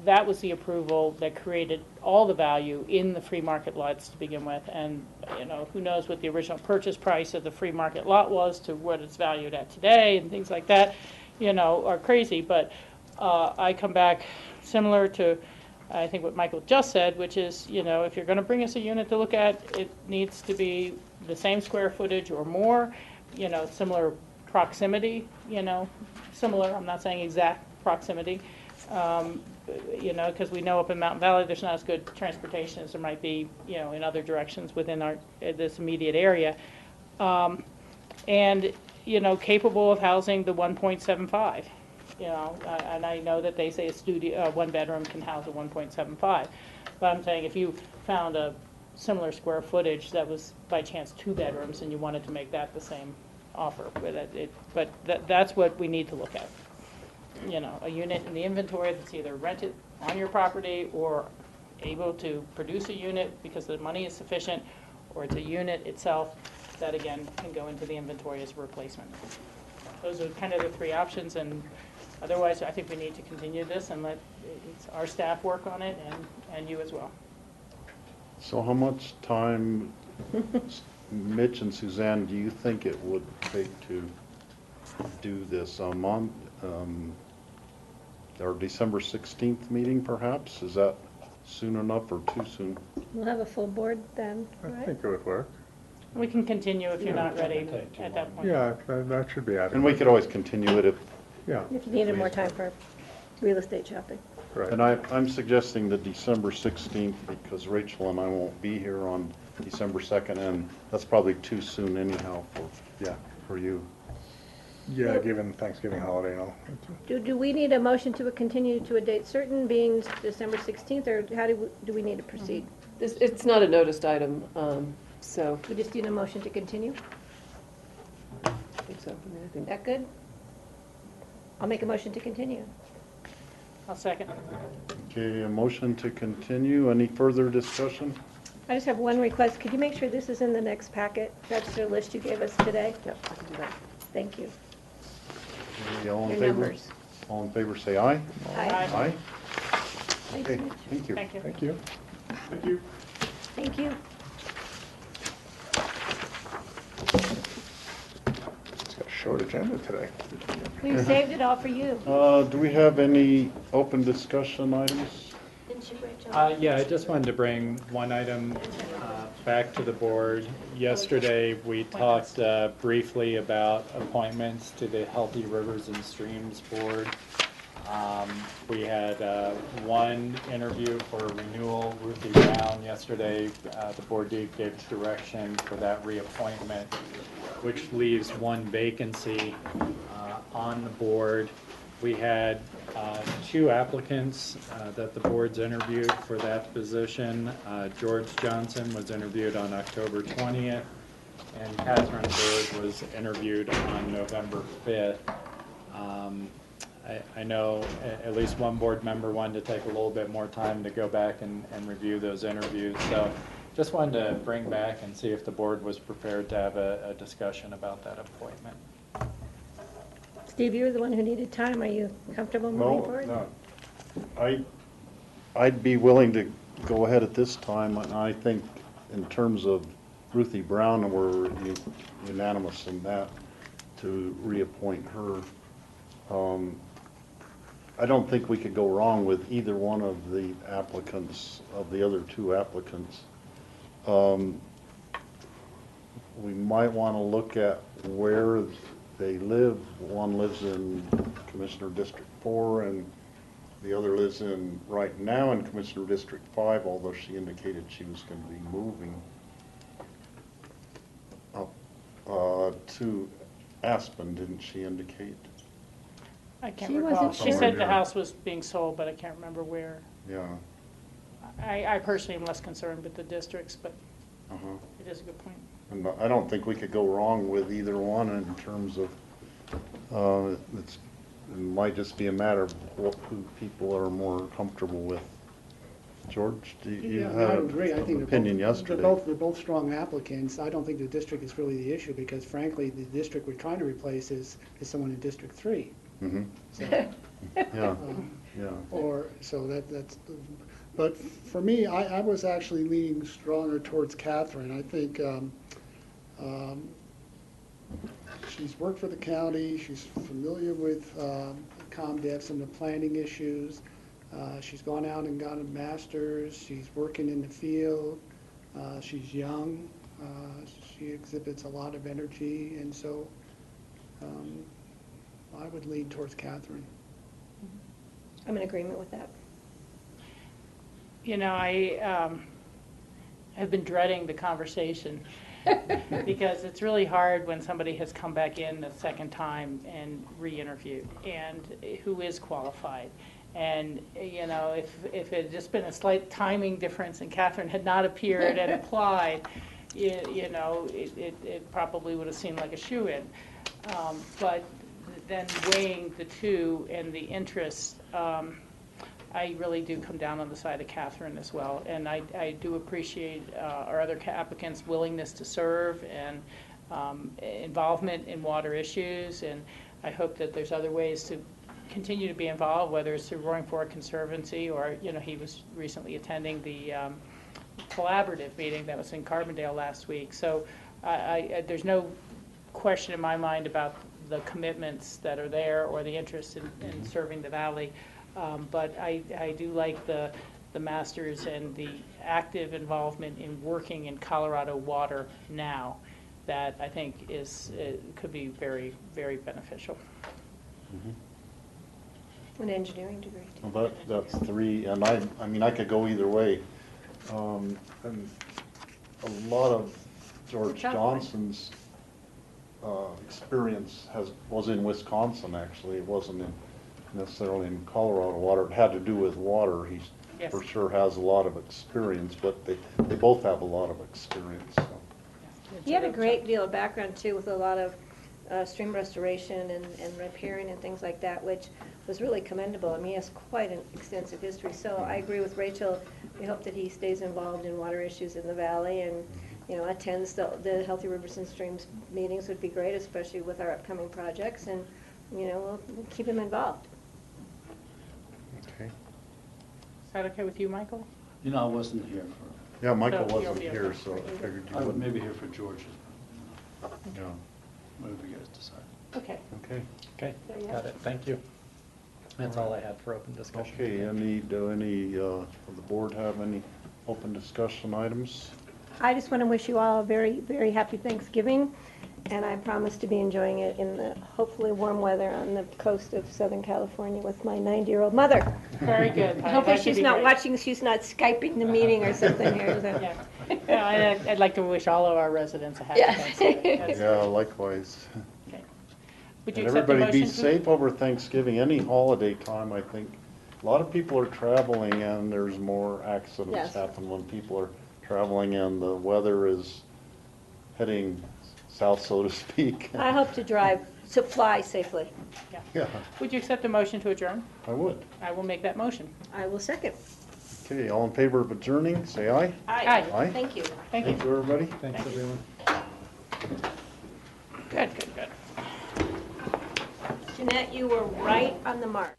That was the approval that created all the value in the free market lots to begin with, and who knows what the original purchase price of the free market lot was to what it's valued at today, and things like that, are crazy. But I come back similar to, I think, what Michael just said, which is, if you're going to bring us a unit to look at, it needs to be the same square footage or more, similar proximity, similar, I'm not saying exact proximity, because we know up in Mountain Valley there's not as good transportation as there might be, in other directions within this immediate area, and capable of housing the 1.75. you know, and I know that they say a studio, one bedroom can house a 1.75. But I'm saying if you found a similar square footage that was by chance 2 bedrooms and you wanted to make that the same offer, but that's what we need to look at. You know, a unit in the inventory that's either rented on your property or able to produce a unit because the money is sufficient, or it's a unit itself that again can go into the inventory as a replacement. Those are kind of the 3 options, and otherwise I think we need to continue this and let our staff work on it and you as well. So how much time, Mitch and Suzanne, do you think it would take to do this? A month? Our December 16th meeting perhaps? Is that soon enough or too soon? We'll have a full board then, I right? think it would work. We can continue if you're not ready at that point. Yeah, that should be adequate. And we could always continue it if, Yeah. If you needed more time for real estate shopping. Right. and I'm suggesting the December 16th because Rachel and I won't be here on December 2nd, and that's probably too soon anyhow for you. Yeah, given Thanksgiving holiday and all. Do we need a motion to continue to a date certain, being December 16th, or how do we need to proceed? It's not a noticed item, so We just need a motion to continue? I think so. I mean, I think That good? I'll make a motion to continue. I'll second. Okay, a motion to continue. Any further discussion? I just have one request. Could you make sure this is in the next packet? That's the list you gave us today? Yep, I can do that. Thank you. Okay, all in Your favor? numbers. All in favor, say aye. Aye. Aye. Thanks, Okay, Mitch. thank you. Thank you. Thank you. Thank you. Thank you. It's got a short agenda today. We saved it all for you. Do we have any open discussion items? Didn't you, Rachel? Yeah, I just wanted to bring one item back to the board. Yesterday, we talked briefly about appointments to the Healthy Rivers and Streams Board. We had one interview for renewal, Ruthie Brown, yesterday. The board gave direction for that reappointment, which leaves one vacancy on the board. We had 2 applicants that the board's interviewed for that position. George Johnson was interviewed on October 20th, and Catherine Bird was interviewed on November 5th. I know at least one board member wanted to take a little bit more time to go back and review those interviews. So just wanted to bring back and see if the board was prepared to have a discussion about that appointment. Steve, you were the one who needed time. Are you comfortable moving forward? No. I'd be willing to go ahead at this time, and I think in terms of Ruthie Brown, we're unanimous in that to reappoint her. I don't think we could go wrong with either one of the applicants, of the other 2 applicants. We might want to look at where they live. One lives in Commissioner District 4, and the other lives right now in Commissioner District 5, although she indicated she was going to be moving up to Aspen, didn't she indicate? I can't She recall. wasn't She sure. said the house was being sold, but I can't remember where. Yeah. I personally am less concerned with the districts, but Uh-huh. it is a good point. And I don't think we could go wrong with either one in terms of, it might just be a matter of who people are more comfortable with. George, do you Yeah, have I agree. I an think opinion yesterday? they're both strong applicants. I don't think the district is really the issue, because frankly, the district we're trying to replace is someone in District 3. Mm-hmm. So, Yeah, yeah. But for me, I was actually leaning stronger towards Catherine. I think she's worked for the county, she's familiar with ComDev and the planning issues. She's gone out and got a master's, she's working in the field, she's young, she exhibits a lot of energy, and so I would lean towards Catherine. I'm in agreement with that. You know, I have been dreading the conversation Because it's really hard when somebody has come back in the second time and re-interviewed, and who is qualified. And, you know, if it had just been a slight timing difference and Catherine had not appeared and applied, you know, it probably would have seemed like a shoo-in. But then weighing the two and the interest, I really do come down on the side of Catherine as well. And I do appreciate our other applicants' willingness to serve and involvement in water issues. And I hope that there's other ways to continue to be involved, whether it's through Roaring Fork Conservancy or, you know, he was recently attending the collaborative meeting that was in Carbondale last week. So there's no question in my mind about the commitments that are there or the interest in serving the valley. But I do like the masters and the active involvement in working in Colorado water now that I think could be very, very beneficial. An engineering degree. Well, that's three, and I mean, I could go either way. And a lot of George Johnson's experience was in Wisconsin, actually. It wasn't necessarily in Colorado water. It had to do with water. He for sure has a lot of experience, but they both have a lot of experience. So. He had a great deal of background too, with a lot of stream restoration and riparian and things like that, which was really commendable. I mean, he has quite an extensive history. So I agree with Rachel. We hope that he stays involved in water issues in the valley and, you know, attends the Healthy Rivers and Streams meetings would be great, especially with our upcoming projects. And, you know, we'll keep him involved. Okay. Is that okay with you, Michael? You know, I wasn't here for. Yeah, Michael So you'll wasn't be here, okay. so I figured you I wouldn't. maybe here for George's. Yeah. Whatever you guys decide. Okay. Okay. Okay, got it, thank you. That's all I had for open discussion. Okay, do any of the board have any open discussion items? I just want to wish you all a very, very happy Thanksgiving, and I promise to be enjoying it in the hopefully warm weather on the coast of Southern California with my 90-year-old mother. Very good. Hopefully That should she's be not great. watching, she's not Skyping the meeting or something here. So. Yeah. No, I'd like to wish all of our residents a happy Thanksgiving. That's- Yeah, likewise. okay. Would you And accept the everybody be motion? safe over Thanksgiving, any holiday time, I think. A lot of people are traveling and there's more accidents Yes. happen when people are traveling and the weather is heading south, so to speak. I hope to fly safely. Yeah. Yeah, Would you accept the motion to adjourn? I would. I will make that motion. I will second. Okay, all in favor of adjourning, say aye. Aye. Aye. Thank you. Thank you. Thank you, everybody. Thanks, everyone. Good, good, good. Jeanette, you were right on the mark.